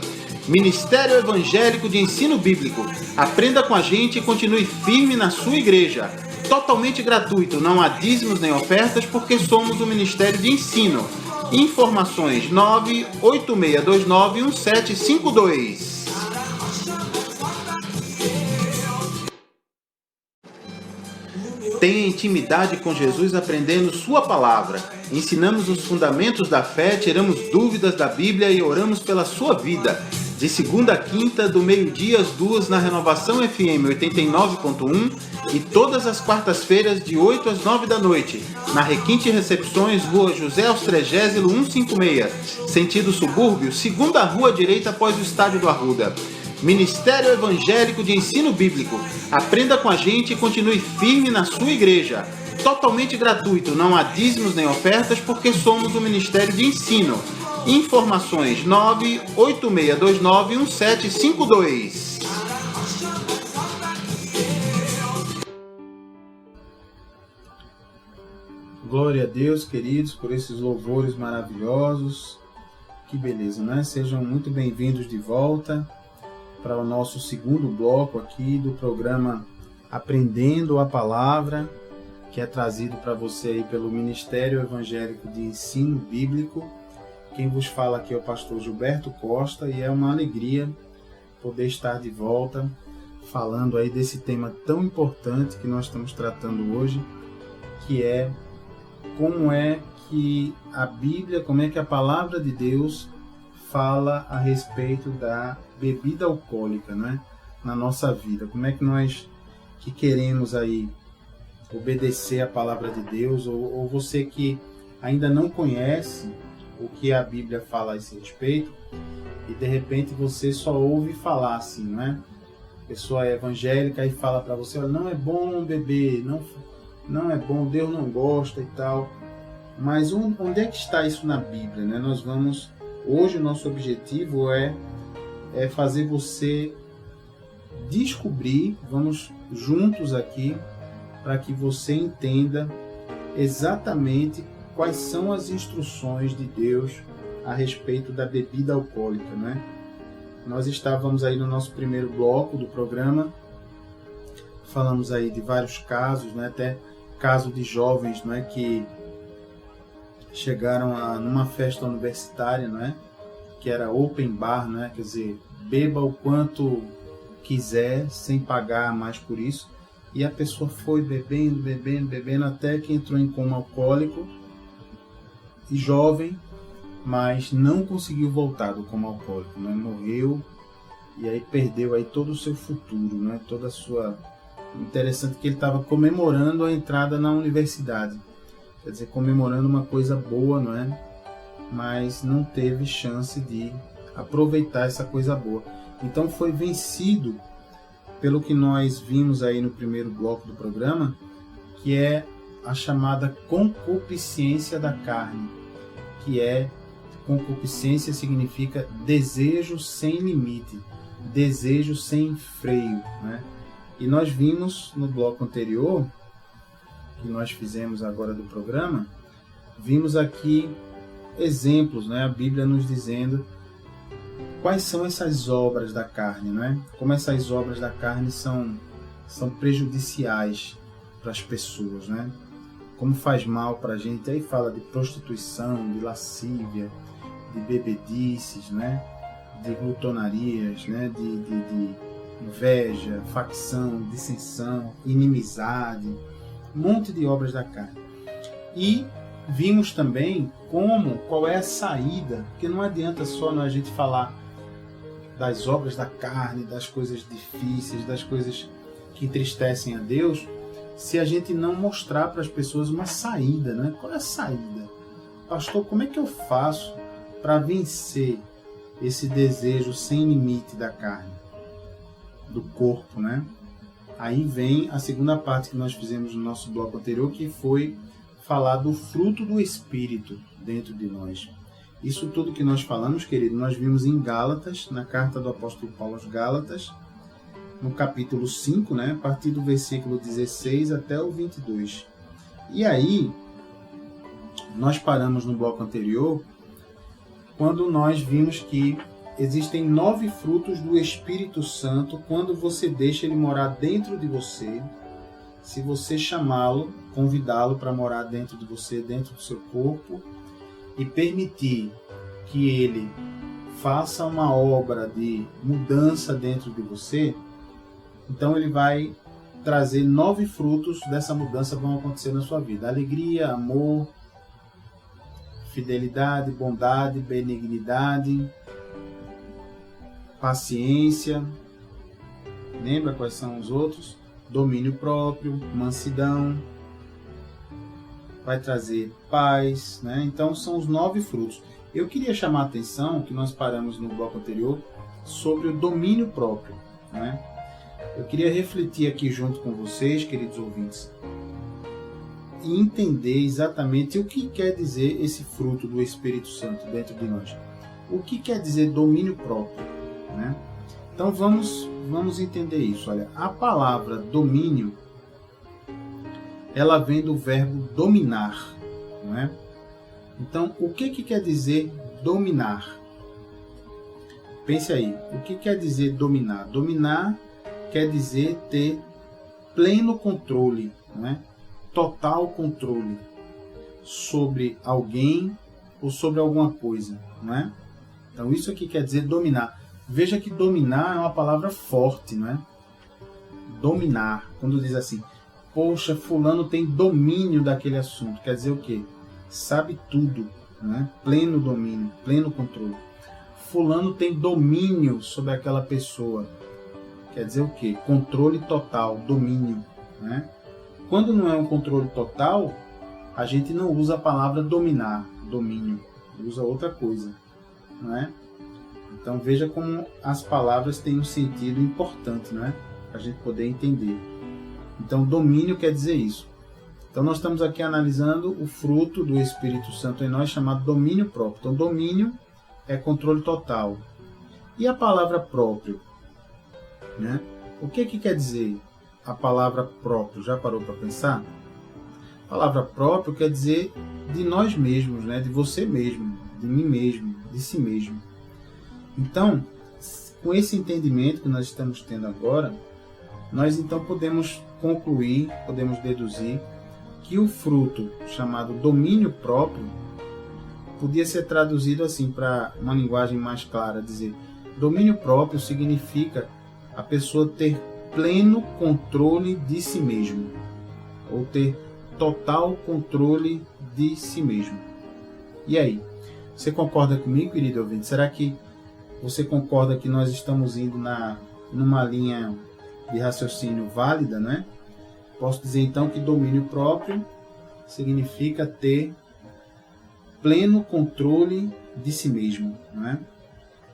Ministério Evangélico de Ensino Bíblico. Aprenda com a gente e continue firme na sua igreja. Totalmente gratuito, não há dízimos nem ofertas, porque somos um ministério de ensino. Informações 986291752. Tenha intimidade com Jesus aprendendo sua palavra. Ensinamos os fundamentos da fé, tiramos dúvidas da Bíblia e oramos pela sua vida. De segunda a quinta, do meio-dia às 2 na Renovação FM 89.1 e todas as quartas-feiras de 8 às 9 da noite, na Requinte Recepções, Rua José Austrégésilo 156, sentido subúrbio, segunda rua direita após o Estádio do Arruda. Ministério Evangélico de Ensino Bíblico. Aprenda com a gente e continue firme na sua igreja. Totalmente gratuito, não há dízimos nem ofertas, porque somos um ministério de ensino. Informações 986291752. Glória a Deus, queridos, por esses louvores maravilhosos. Que beleza, né? Sejam muito bem-vindos de volta para o nosso segundo bloco aqui do programa Aprendendo a Palavra, que é trazido para você aí pelo Ministério Evangélico de Ensino Bíblico. Quem vos fala aqui é o pastor Gilberto Costa e é uma alegria poder estar de volta falando aí desse tema tão importante que nós estamos tratando hoje, que é como é que a Bíblia, como é que a Palavra de Deus fala a respeito da bebida alcoólica, né, na nossa vida. Como é que nós que queremos aí obedecer a Palavra de Deus, ou você que ainda não conhece o que a Bíblia fala a esse respeito, e de repente você só ouve falar assim, né? A pessoa é evangélica e fala para você, olha, não é bom beber, não é bom, Deus não gosta e tal. Mas onde é que está isso na Bíblia, né? Hoje o nosso objetivo é fazer você descobrir, vamos juntos aqui, para que você entenda exatamente quais são as instruções de Deus a respeito da bebida alcoólica, né? nós estávamos aí no nosso primeiro bloco do programa, falamos aí de vários casos, né? Até caso de jovens, não é, que chegaram numa festa universitária, não é, que era open bar, não é, quer dizer, beba o quanto quiser sem pagar mais por isso, e a pessoa foi bebendo até que entrou em coma alcoólico, e jovem, mas não conseguiu voltar do coma alcoólico, né? Morreu e aí perdeu aí todo o seu futuro, né? Toda a sua... Interessante que ele estava comemorando a entrada na universidade, quer dizer, comemorando uma coisa boa, não é? Mas não teve chance de aproveitar essa coisa boa. Então foi vencido pelo que nós vimos aí no primeiro bloco do programa, que é a chamada concupiscência da carne, que é, concupiscência significa desejo sem limite, desejo sem freio, né? E nós vimos no bloco anterior, que nós fizemos agora do programa, vimos aqui exemplos, né? A Bíblia nos dizendo quais são essas obras da carne, né? Como essas obras da carne são prejudiciais para as pessoas, né? Como faz mal para a gente. Aí fala de prostituição, de lascívia, de bebedices, né? De glutonarias, né? de inveja, facção, dissensão, inimizade, um monte de obras da carne. E vimos também qual é a saída, porque não adianta só a gente falar das obras da carne, das coisas difíceis, das coisas que entristecem a Deus, se a gente não mostrar para as pessoas uma saída, né? Qual é a saída? Pastor, como é que eu faço para vencer esse desejo sem limite da carne, do corpo, né? Aí vem a segunda parte que nós fizemos no nosso bloco anterior, que foi falar do fruto do Espírito dentro de nós. Isso tudo que nós falamos, querido, nós vimos em Gálatas, na carta do apóstolo Paulo aos Gálatas, no capítulo 5, né, a partir do versículo 16 até o 22. E aí, nós paramos no bloco anterior, quando nós vimos que existem 9 frutos do Espírito Santo quando você deixa ele morar dentro de você, se você chamá-lo, convidá-lo para morar dentro de você, dentro do seu corpo, e permitir que ele faça uma obra de mudança dentro de você, então ele vai trazer 9 frutos dessa mudança que vão acontecer na sua vida. Alegria, amor, fidelidade, bondade, benignidade, paciência. Lembra quais são os outros? Domínio próprio, mansidão. Vai trazer paz, né? Então são os 9 frutos. Eu queria chamar a atenção, que nós paramos no bloco anterior, sobre o domínio próprio, né? Eu queria refletir aqui junto com vocês, queridos ouvintes, e entender exatamente o que quer dizer esse fruto do Espírito Santo dentro de nós. O que quer dizer domínio próprio, né? Então vamos entender isso. Olha, a palavra domínio, ela vem do verbo dominar, não é? Então, o que quer dizer dominar? Pense aí, o que quer dizer dominar? Dominar quer dizer ter pleno controle, não é? Total controle sobre alguém ou sobre alguma coisa, não é? Então, isso aqui quer dizer dominar. Veja que dominar é uma palavra forte, não é? Dominar, quando diz assim, poxa, fulano tem domínio daquele assunto, quer dizer o quê? Sabe tudo, né? Pleno domínio, pleno controle. Fulano tem domínio sobre aquela pessoa, quer dizer o quê? Controle total, domínio, né? Quando não é um controle total, a gente não usa a palavra dominar, domínio, usa outra coisa, não é? Então veja como as palavras têm um sentido importante, né? Para a gente poder entender. Então domínio quer dizer isso. Então nós estamos aqui analisando o fruto do Espírito Santo em nós, chamado domínio próprio. Então domínio é controle total. E a palavra próprio, né? O que quer dizer a palavra próprio? Já parou para pensar? A palavra próprio quer dizer de nós mesmos, né? De você mesmo, de mim mesmo, de si mesmo. Então, com esse entendimento que nós estamos tendo agora, nós então podemos concluir, podemos deduzir que o fruto chamado domínio próprio podia ser traduzido assim para uma linguagem mais clara, dizer, domínio próprio significa a pessoa ter pleno controle de si mesmo, ou ter total controle de si mesmo. E aí, você concorda comigo, querido ouvinte? Será que você concorda que nós estamos indo numa linha de raciocínio válida, né? Posso dizer então que domínio próprio significa ter pleno controle de si mesmo, não é?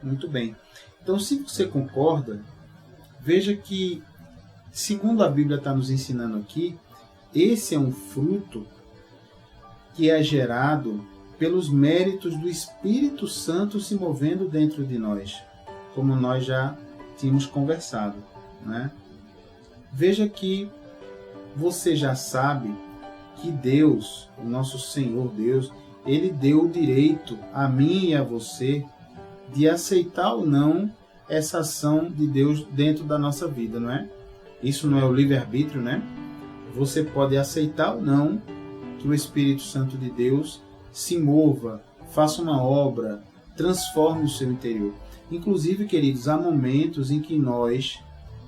Muito bem. Então, se você concorda, veja que, segundo a Bíblia está nos ensinando aqui, esse é um fruto que é gerado pelos méritos do Espírito Santo se movendo dentro de nós, como nós já tínhamos conversado, né? Veja que você já sabe que Deus, o nosso Senhor Deus, Ele deu o direito a mim e a você de aceitar ou não essa ação de Deus dentro da nossa vida, não é? Isso não é o livre-arbítrio, né? Você pode aceitar ou não que o Espírito Santo de Deus se mova, faça uma obra, transforme o seu interior. Inclusive, queridos, há momentos em que nós,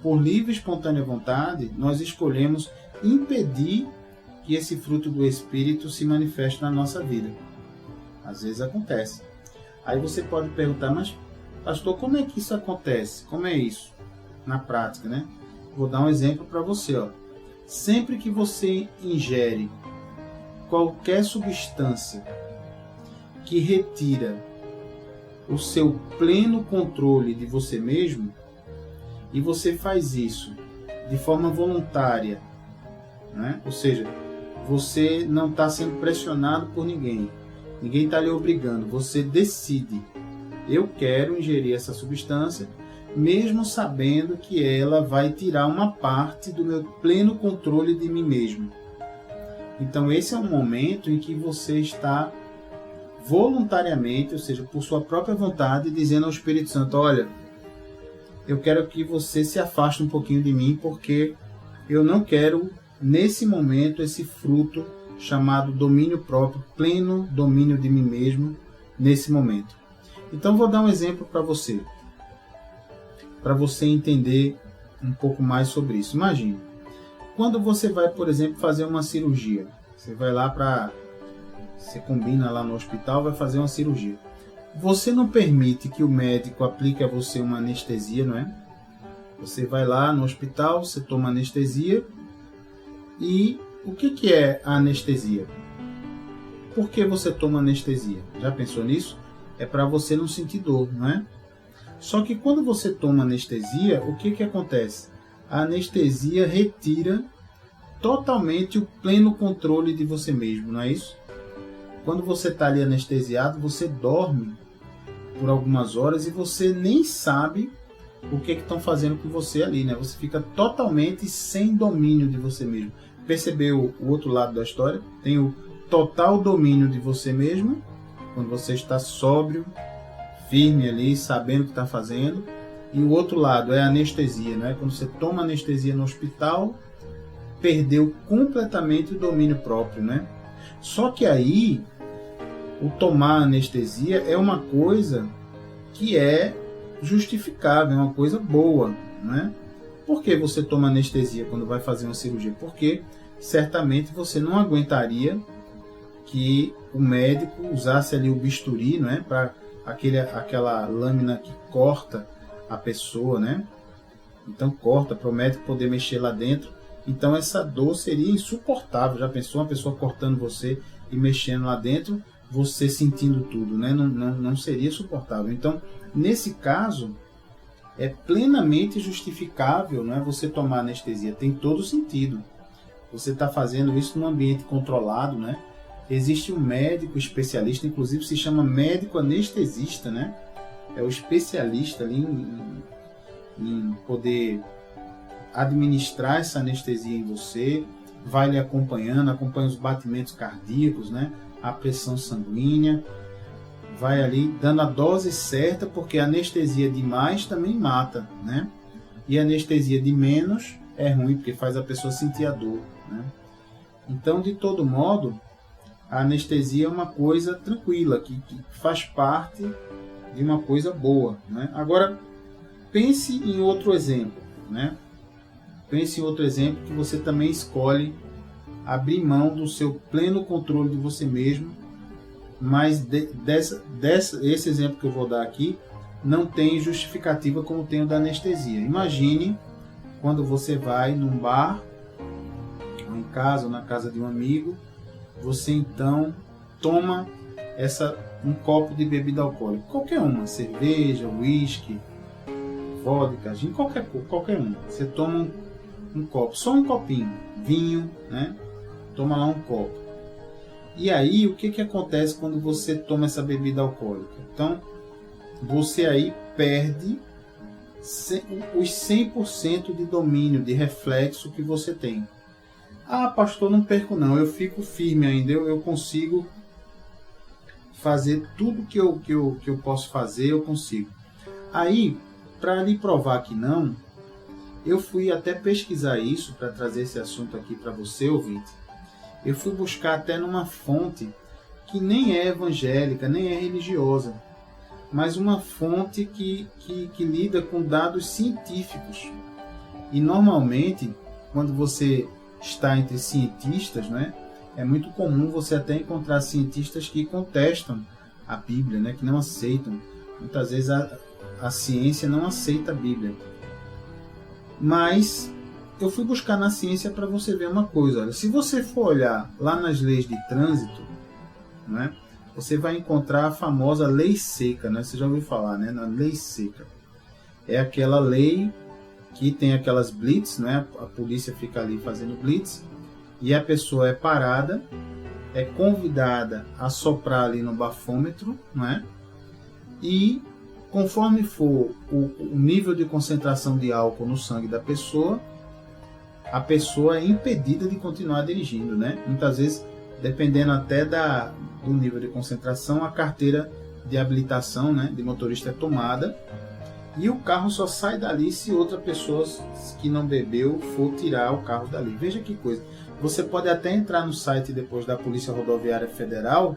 por livre e espontânea vontade, nós escolhemos impedir que esse fruto do Espírito se manifeste na nossa vida. Às vezes acontece. Aí você pode perguntar, mas pastor, como é que isso acontece? Como é isso na prática, né? Vou dar um exemplo para você, ó. Sempre que você ingere qualquer substância que retira o seu pleno controle de você mesmo, e você faz isso de forma voluntária, né? Ou seja, você não está sendo pressionado por ninguém está lhe obrigando, você decide, eu quero ingerir essa substância, mesmo sabendo que ela vai tirar uma parte do meu pleno controle de mim mesmo. Então esse é um momento em que você está voluntariamente, ou seja, por sua própria vontade, dizendo ao Espírito Santo, olha, eu quero que você se afaste um pouquinho de mim, porque eu não quero, nesse momento, esse fruto chamado domínio próprio, pleno domínio de mim mesmo, nesse momento. Então vou dar um exemplo para você entender um pouco mais sobre isso. Imagine, quando você vai, por exemplo, fazer uma cirurgia, você vai lá você combina lá no hospital, vai fazer uma cirurgia. Você não permite que o médico aplique a você uma anestesia, não é? Você vai lá no hospital, você toma anestesia. E o que é a anestesia? Por que você toma anestesia? Já pensou nisso? É para você não sentir dor, não é? Só que quando você toma anestesia, o que acontece? A anestesia retira totalmente o pleno controle de você mesmo, não é isso? Quando você está ali anestesiado, você dorme por algumas horas e você nem sabe o que estão fazendo com você ali, né? Você fica totalmente sem domínio de você mesmo. Percebeu o outro lado da história? Tem o total domínio de você mesmo, quando você está sóbrio, firme ali, sabendo o que está fazendo. E o outro lado é a anestesia, né? Quando você toma anestesia no hospital, perdeu completamente o domínio próprio, né? Só que aí, o tomar anestesia é uma coisa que é justificável, é uma coisa boa, né? Por que você toma anestesia quando vai fazer uma cirurgia? Porque certamente você não aguentaria que o médico usasse ali o bisturi, né? Para aquela lâmina que corta a pessoa, né? Então corta para o médico poder mexer lá dentro. Então essa dor seria insuportável. Já pensou uma pessoa cortando você e mexendo lá dentro, você sentindo tudo, né? Não seria suportável. Então, nesse caso, é plenamente justificável, não é, você tomar anestesia. Tem todo sentido. Você está fazendo isso num ambiente controlado, né? Existe um médico especialista, inclusive se chama médico anestesista, né? É o especialista ali em poder administrar essa anestesia em você, vai lhe acompanha os batimentos cardíacos, né? A pressão sanguínea, vai ali dando a dose certa, porque anestesia demais também mata, né? E anestesia de menos é ruim, porque faz a pessoa sentir a dor, né? Então, de todo modo, a anestesia é uma coisa tranquila, que faz parte de uma coisa boa, né? Agora, pense em outro exemplo, né? Pense em outro exemplo que você também escolhe abrir mão do seu pleno controle de você mesmo, mas esse exemplo que eu vou dar aqui não tem justificativa como tem o da anestesia. Imagine quando você vai num bar, ou em casa, ou na casa de um amigo, você então toma um copo de bebida alcoólica, qualquer uma, cerveja, uísque, vodka, gin, qualquer uma. Você toma um copo, só um copinho, vinho, né? Toma lá um copo. E aí, o que acontece quando você toma essa bebida alcoólica? Então, você aí perde os 100% de domínio, de reflexo que você tem. Ah, pastor, não perco não, eu fico firme ainda, eu consigo fazer tudo que eu posso fazer, eu consigo. Aí, para lhe provar que não, eu fui até pesquisar isso, para trazer esse assunto aqui para você, ouvinte. Eu fui buscar até numa fonte que nem é evangélica, nem é religiosa, mas uma fonte que lida com dados científicos. E normalmente, quando você está entre cientistas, né, é muito comum você até encontrar cientistas que contestam a Bíblia, né, que não aceitam. Muitas vezes a ciência não aceita a Bíblia. Mas eu fui buscar na ciência para você ver uma coisa. Olha, se você for olhar lá nas leis de trânsito, né, você vai encontrar a famosa lei seca, né? Você já ouviu falar, né? Na lei seca. É aquela lei que tem aquelas blitz, né? A polícia fica ali fazendo blitz e a pessoa é parada, é convidada a soprar ali no bafômetro, né? E conforme for o nível de concentração de álcool no sangue da pessoa, a pessoa é impedida de continuar dirigindo, né? Muitas vezes, dependendo até do nível de concentração, a carteira de habilitação, né, de motorista é tomada e o carro só sai dali se outra pessoa que não bebeu for tirar o carro dali. Veja que coisa. Você pode até entrar no site depois da Polícia Rodoviária Federal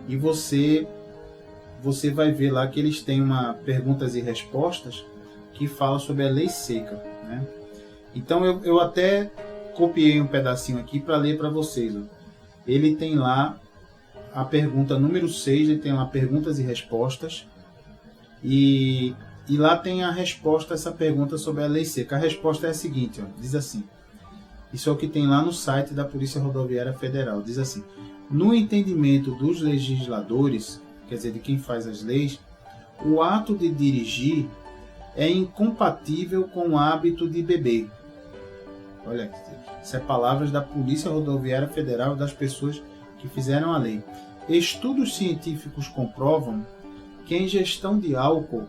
e você vai ver lá que eles têm uma perguntas e respostas que fala sobre a lei seca, né? Então eu até copiei um pedacinho aqui para ler para vocês. Ó. Ele tem lá a pergunta número 6, ele tem lá perguntas e respostas. E lá tem a resposta a essa pergunta sobre a lei seca. A resposta é a seguinte, ó, diz assim. Isso é o que tem lá no site da Polícia Rodoviária Federal. Diz assim: no entendimento dos legisladores, quer dizer, de quem faz as leis, o ato de dirigir é incompatível com o hábito de beber. Olha, isso é palavras da Polícia Rodoviária Federal, das pessoas que fizeram a lei. Estudos científicos comprovam que a ingestão de álcool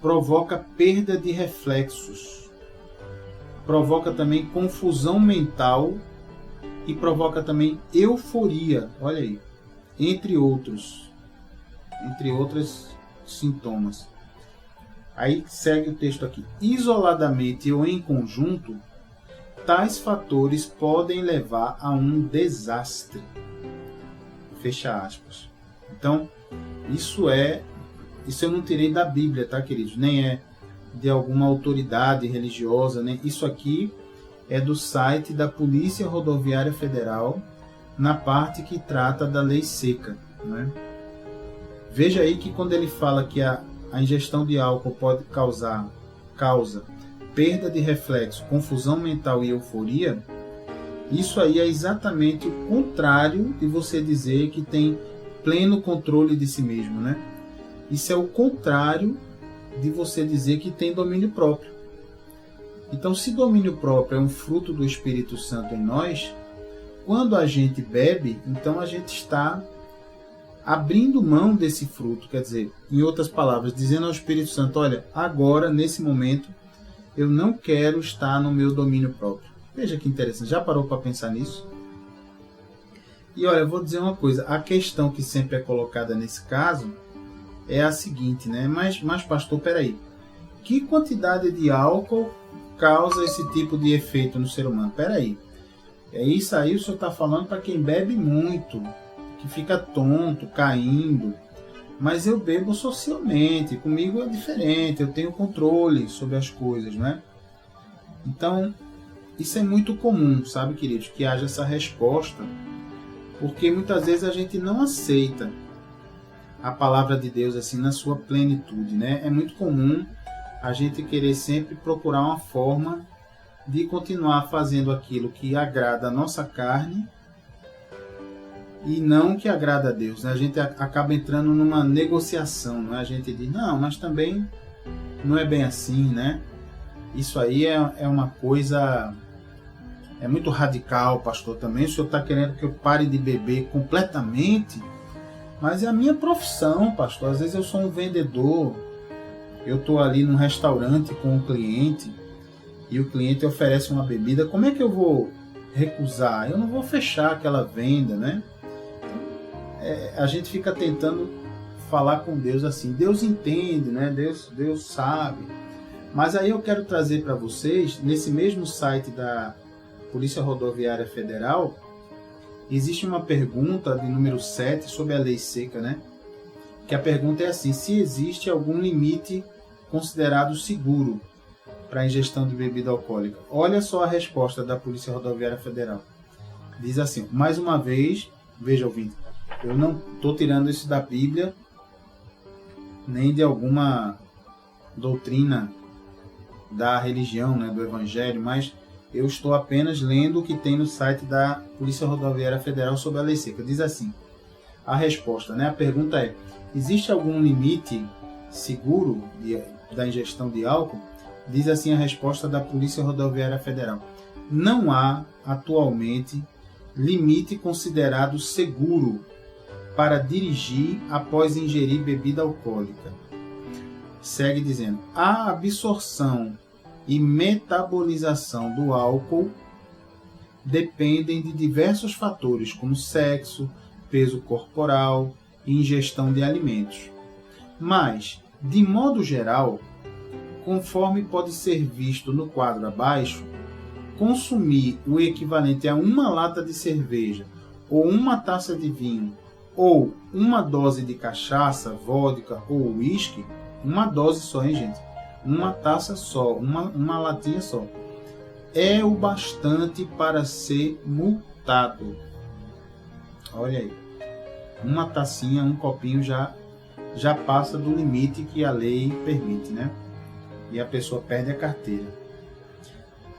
provoca perda de reflexos, provoca também confusão mental e provoca também euforia, olha aí, entre outros sintomas. Aí segue o texto aqui. Isoladamente ou em conjunto, tais fatores podem levar a um desastre. Fecha aspas. Então, isso eu não tirei da Bíblia, tá, queridos? Nem é de alguma autoridade religiosa, né? Isso aqui é do site da Polícia Rodoviária Federal, na parte que trata da lei seca, né? Veja aí que quando ele fala que a ingestão de álcool pode causa perda de reflexo, confusão mental e euforia, isso aí é exatamente o contrário de você dizer que tem pleno controle de si mesmo, né? Isso é o contrário de você dizer que tem domínio próprio. Então, se domínio próprio é um fruto do Espírito Santo em nós, quando a gente bebe, então a gente está abrindo mão desse fruto, quer dizer, em outras palavras, dizendo ao Espírito Santo: olha, agora, nesse momento, eu não quero estar no meu domínio próprio. Veja que interessante, já parou para pensar nisso? E olha, eu vou dizer uma coisa, a questão que sempre é colocada nesse caso é a seguinte, né? Mas pastor, peraí, que quantidade de álcool causa esse tipo de efeito no ser humano? Peraí, é isso aí, o senhor está falando para quem bebe muito, que fica tonto, caindo. Mas eu bebo socialmente, comigo é diferente, eu tenho controle sobre as coisas, né? Então, isso é muito comum, sabe, queridos, que haja essa resposta, porque muitas vezes a gente não aceita a palavra de Deus assim na sua plenitude, né? É muito comum a gente querer sempre procurar uma forma de continuar fazendo aquilo que agrada a nossa carne e não que agrada a Deus, né? A gente acaba entrando numa negociação, né? A gente diz, não, mas também não é bem assim, né? Isso aí é uma coisa, é muito radical, pastor, também. O senhor está querendo que eu pare de beber completamente? Mas é a minha profissão, pastor. Às vezes eu sou um vendedor, eu estou ali num restaurante com um cliente e o cliente oferece uma bebida, como é que eu vou recusar? Eu não vou fechar aquela venda, né? A gente fica tentando falar com Deus assim, Deus entende, né? Deus sabe. Mas aí eu quero trazer para vocês, nesse mesmo site da Polícia Rodoviária Federal, existe uma pergunta de número 7 sobre a lei seca, né? Que a pergunta é assim, se existe algum limite considerado seguro para a ingestão de bebida alcoólica. Olha só a resposta da Polícia Rodoviária Federal. Diz assim, mais uma vez, veja ouvinte, eu não estou tirando isso da Bíblia, nem de alguma doutrina da religião, né, do Evangelho, mas eu estou apenas lendo o que tem no site da Polícia Rodoviária Federal sobre a lei seca. Diz assim, a resposta, né, a pergunta é, existe algum limite seguro da ingestão de álcool? Diz assim a resposta da Polícia Rodoviária Federal. Não há, atualmente, limite considerado seguro para dirigir após ingerir bebida alcoólica. Segue dizendo, a absorção e metabolização do álcool dependem de diversos fatores, como sexo, peso corporal e ingestão de alimentos. Mas, de modo geral, conforme pode ser visto no quadro abaixo, consumir o equivalente a uma lata de cerveja ou uma taça de vinho ou uma dose de cachaça, vodka ou uísque, uma dose só, hein, gente? Uma taça só, uma latinha só, é o bastante para ser multado. Olha aí, uma tacinha, um copinho já passa do limite que a lei permite, né? E a pessoa perde a carteira.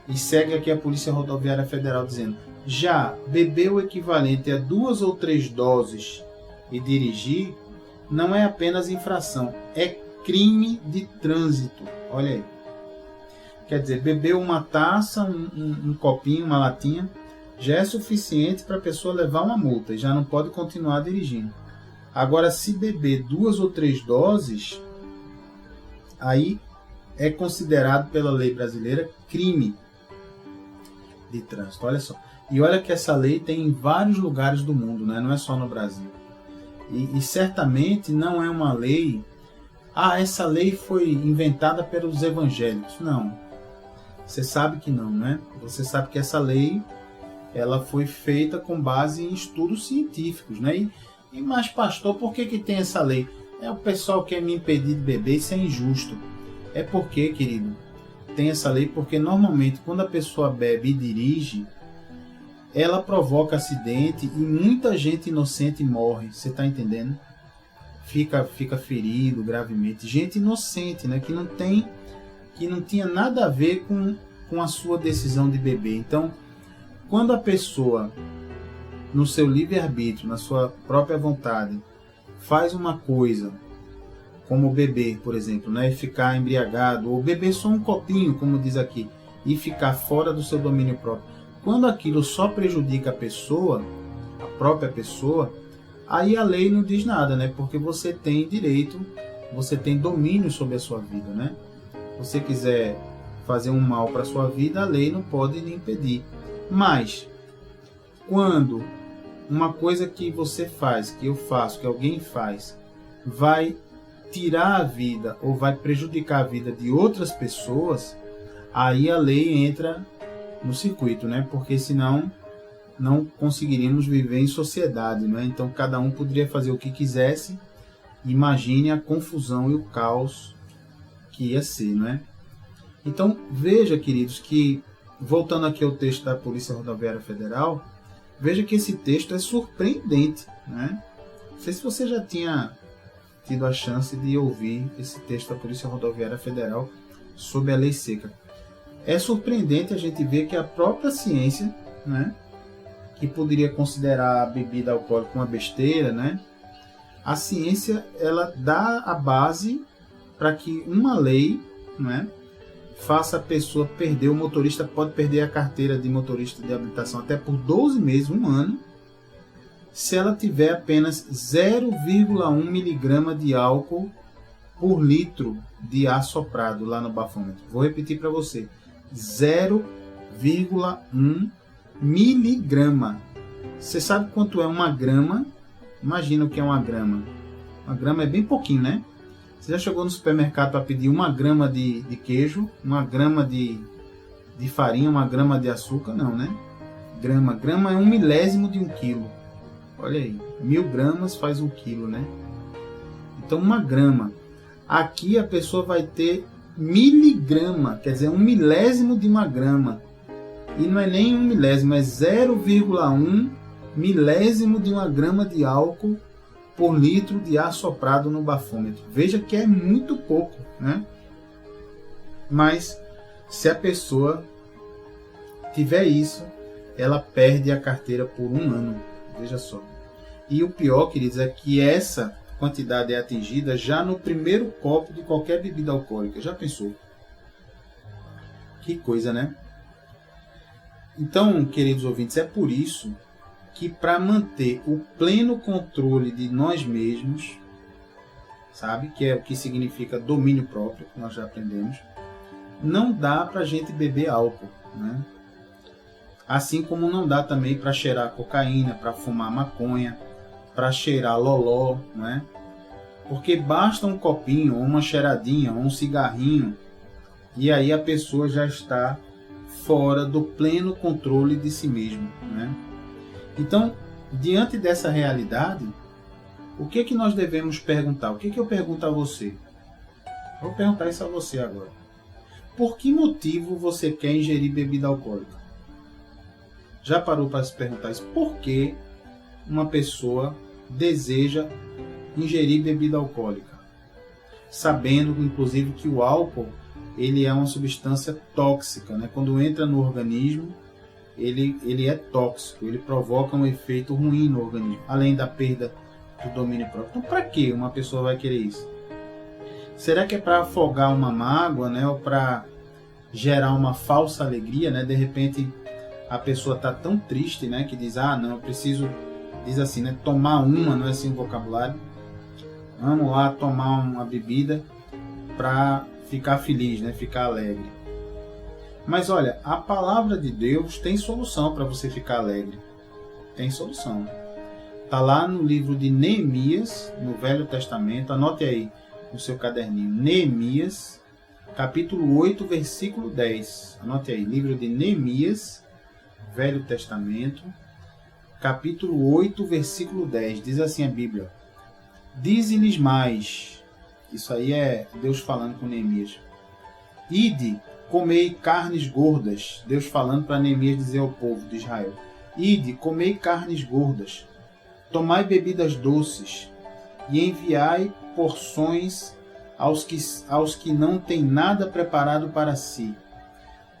E segue aqui a Polícia Rodoviária Federal dizendo, já beber o equivalente a 2 ou 3 doses e dirigir não é apenas infração, é crime de trânsito. Olha aí. Quer dizer, beber uma taça, um copinho, uma latinha, já é suficiente para a pessoa levar uma multa e já não pode continuar dirigindo. Agora, se beber 2 ou 3 doses, aí é considerado pela lei brasileira crime de trânsito. Olha só. E olha que essa lei tem em vários lugares do mundo, né? Não é só no Brasil. E certamente não é uma lei... essa lei foi inventada pelos evangélicos. Não. Você sabe que não, né? Você sabe que essa lei ela foi feita com base em estudos científicos, né? Mas, pastor, por que tem essa lei? O pessoal quer me impedir de beber, isso é injusto. É porque, querido, tem essa lei porque normalmente quando a pessoa bebe e dirige, ela provoca acidente e muita gente inocente morre. Você está entendendo? Fica ferido gravemente. Gente inocente, né? Que não tinha nada a ver com a sua decisão de beber. Então, quando a pessoa, no seu livre-arbítrio, na sua própria vontade, faz uma coisa, como beber, por exemplo, né? E ficar embriagado, ou beber só um copinho, como diz aqui, e ficar fora do seu domínio próprio. Quando aquilo só prejudica a pessoa, a própria pessoa, aí a lei não diz nada, né? Porque você tem direito, você tem domínio sobre a sua vida, né? Se você quiser fazer um mal para a sua vida, a lei não pode lhe impedir. Mas, quando uma coisa que você faz, que eu faço, que alguém faz, vai tirar a vida ou vai prejudicar a vida de outras pessoas, aí a lei entra no circuito, né? Porque senão não conseguiríamos viver em sociedade, né? Então cada um poderia fazer o que quisesse. Imagine a confusão e o caos que ia ser, né? Então veja, queridos, que voltando aqui ao texto da Polícia Rodoviária Federal, veja que esse texto é surpreendente, né? Não sei se você já tinha tido a chance de ouvir esse texto da Polícia Rodoviária Federal sobre a lei seca. É surpreendente a gente ver que a própria ciência, né, que poderia considerar a bebida alcoólica uma besteira, né, a ciência ela dá a base para que uma lei, né, faça a pessoa perder, o motorista pode perder a carteira de motorista de habilitação até por 12 meses, um ano, se ela tiver apenas 0,1 miligrama de álcool por litro de ar soprado lá no bafômetro. Vou repetir para você. 0,1 miligrama. Você sabe quanto é uma grama? Imagina o que é uma grama. Uma grama é bem pouquinho, né? Você já chegou no supermercado para pedir 1 grama de queijo, 1 grama de farinha, 1 grama de açúcar? Não, né? Grama é 1 milésimo de 1 quilo. Olha aí, 1000 gramas faz 1 quilo, né? Então 1 grama. Aqui a pessoa vai ter miligrama, quer dizer, 1 milésimo de 1 grama. E não é nem 1 milésimo, é 0,1 milésimo de 1 grama de álcool por litro de ar soprado no bafômetro. Veja que é muito pouco, né? Mas se a pessoa tiver isso, ela perde a carteira por 1 ano. Veja só. E o pior, queridos, é que essa quantidade é atingida já no primeiro copo de qualquer bebida alcoólica. Já pensou? Que coisa, né? Então, queridos ouvintes, é por isso que para manter o pleno controle de nós mesmos, sabe? Que é o que significa domínio próprio, que nós já aprendemos, não dá para a gente beber álcool, né? Assim como não dá também para cheirar cocaína, para fumar maconha, para cheirar loló, né? Porque basta um copinho, ou uma cheiradinha, ou um cigarrinho, e aí a pessoa já está fora do pleno controle de si mesmo, né? Então, diante dessa realidade, o que é que nós devemos perguntar? O que é que eu pergunto a você? Vou perguntar isso a você agora. Por que motivo você quer ingerir bebida alcoólica? Já parou para se perguntar isso? Por que uma pessoa deseja ingerir bebida alcoólica? Sabendo, inclusive, que o álcool ele é uma substância tóxica, né? Quando entra no organismo, ele é tóxico, ele provoca um efeito ruim no organismo, além da perda do domínio próprio. Então, para que uma pessoa vai querer isso? Será que é para afogar uma mágoa, né? Ou para gerar uma falsa alegria, né? De repente a pessoa está tão triste, né? Que diz, não, eu preciso, diz assim, né? Tomar uma, não é assim o vocabulário. Vamos lá tomar uma bebida para ficar feliz, né? Ficar alegre. Mas olha, a palavra de Deus tem solução para você ficar alegre. Tem solução. Está lá no livro de Neemias, no Velho Testamento. Anote aí no seu caderninho. Neemias, capítulo 8, versículo 10. Anote aí, livro de Neemias, Velho Testamento, capítulo 8, versículo 10. Diz assim a Bíblia. Dize-lhes mais. Isso aí é Deus falando com Neemias. Ide, comei carnes gordas. Deus falando para Neemias dizer ao povo de Israel. Ide, comei carnes gordas. Tomai bebidas doces. E enviai porções aos que não têm nada preparado para si.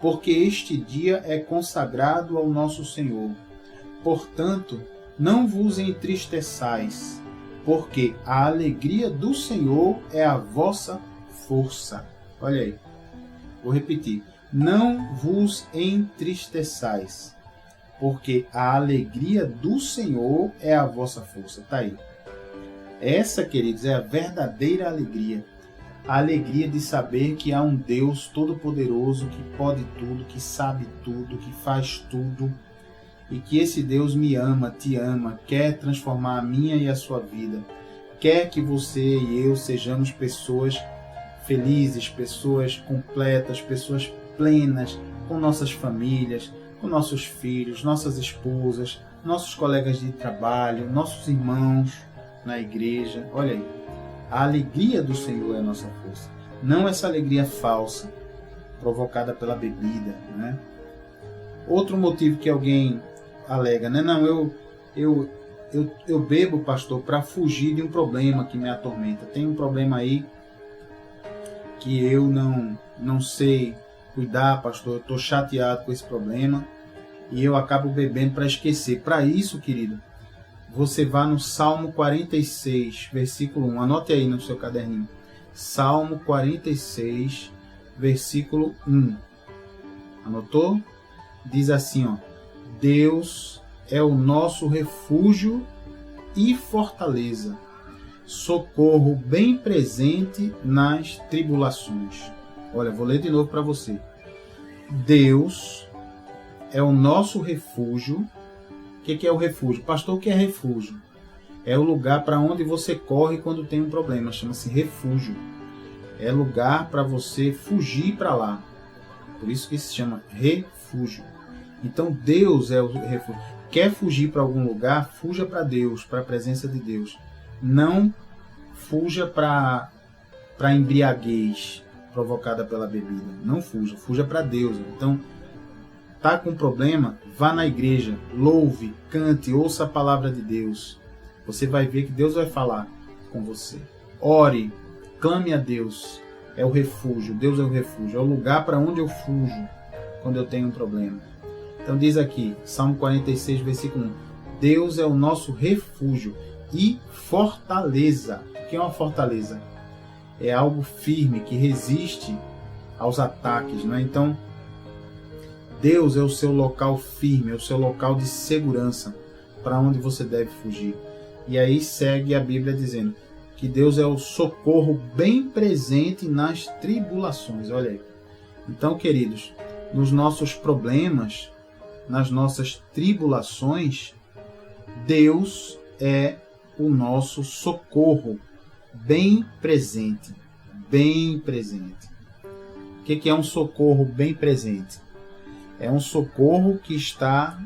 Porque este dia é consagrado ao nosso Senhor. Portanto, não vos entristeçais, porque a alegria do Senhor é a vossa força. Olha aí. Vou repetir. Não vos entristeçais, porque a alegria do Senhor é a vossa força. Está aí. Essa, queridos, é a verdadeira alegria. A alegria de saber que há um Deus todo-poderoso que pode tudo, que sabe tudo, que faz tudo. E que esse Deus me ama, te ama, quer transformar a minha e a sua vida. quer que você e eu sejamos pessoas felizes, pessoas completas, pessoas plenas, com nossas famílias, com nossos filhos, nossas esposas, nossos colegas de trabalho, nossos irmãos na igreja. Olha aí, a alegria do Senhor é a nossa força. Não essa alegria falsa, provocada pela bebida, né? Outro motivo que alguém alega, né? Não, eu bebo, pastor, para fugir de um problema que me atormenta. Tem um problema aí que eu não sei cuidar, pastor. Eu estou chateado com esse problema e eu acabo bebendo para esquecer. Para isso, querido, você vá no Salmo 46, versículo 1. Anote aí no seu caderninho. Salmo 46, versículo 1. Anotou? Diz assim, ó: Deus é o nosso refúgio e fortaleza, socorro bem presente nas tribulações. Olha, vou ler de novo para você. Deus é o nosso refúgio. O que é o refúgio? Pastor, o que é refúgio? É o lugar para onde você corre quando tem um problema. Chama-se refúgio. É lugar para você fugir para lá. Por isso que se chama refúgio. Então Deus é o refúgio. Quer fugir para algum lugar? Fuja para Deus, para a presença de Deus. Não fuja para a embriaguez provocada pela bebida. Não fuja, fuja para Deus. Então, tá com problema? Vá na igreja, louve, cante, ouça a palavra de Deus. Você vai ver que Deus vai falar com você. Ore, clame a Deus. É o refúgio, Deus é o refúgio. É o lugar para onde eu fujo quando eu tenho um problema. Então diz aqui, Salmo 46, versículo 1. Deus é o nosso refúgio e fortaleza. O que é uma fortaleza? É algo firme que resiste aos ataques, não é? Então, Deus é o seu local firme, é o seu local de segurança para onde você deve fugir. E aí segue a Bíblia dizendo que Deus é o socorro bem presente nas tribulações. Olha aí. Então, queridos, nos nossos problemas, nas nossas tribulações, Deus é o nosso socorro bem presente. Bem presente. O que é um socorro bem presente? É um socorro que está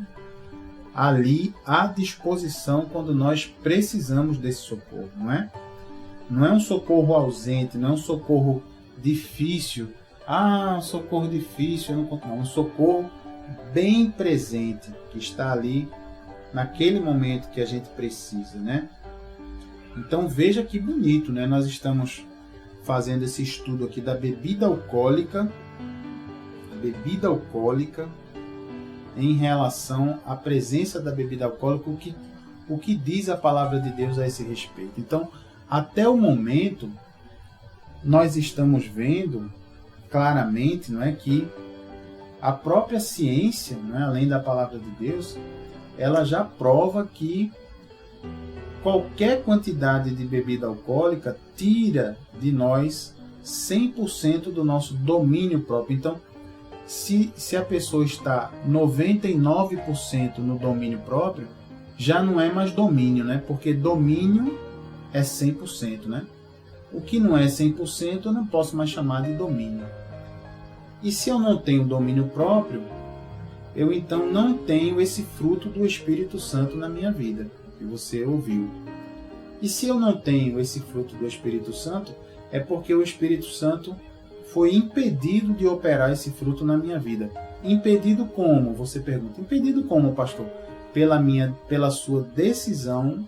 ali à disposição quando nós precisamos desse socorro, não é? Não é um socorro ausente, não é um socorro difícil. Ah, um socorro difícil, eu não conto. Não, um socorro bem presente, que está ali naquele momento que a gente precisa, né? Então veja que bonito, né? Nós estamos fazendo esse estudo aqui da bebida alcoólica, em relação à presença da bebida alcoólica, o que diz a palavra de Deus a esse respeito. Então, até o momento, nós estamos vendo claramente, não é, que a própria ciência, não é, além da palavra de Deus, ela já prova que qualquer quantidade de bebida alcoólica tira de nós 100% do nosso domínio próprio. Então, se a pessoa está 99% no domínio próprio, já não é mais domínio, né? Porque domínio é 100%, né? O que não é 100% eu não posso mais chamar de domínio. E se eu não tenho domínio próprio, eu então não tenho esse fruto do Espírito Santo na minha vida, que você ouviu. E se eu não tenho esse fruto do Espírito Santo, é porque o Espírito Santo foi impedido de operar esse fruto na minha vida. Impedido como? Você pergunta. Impedido como, pastor? Pela sua decisão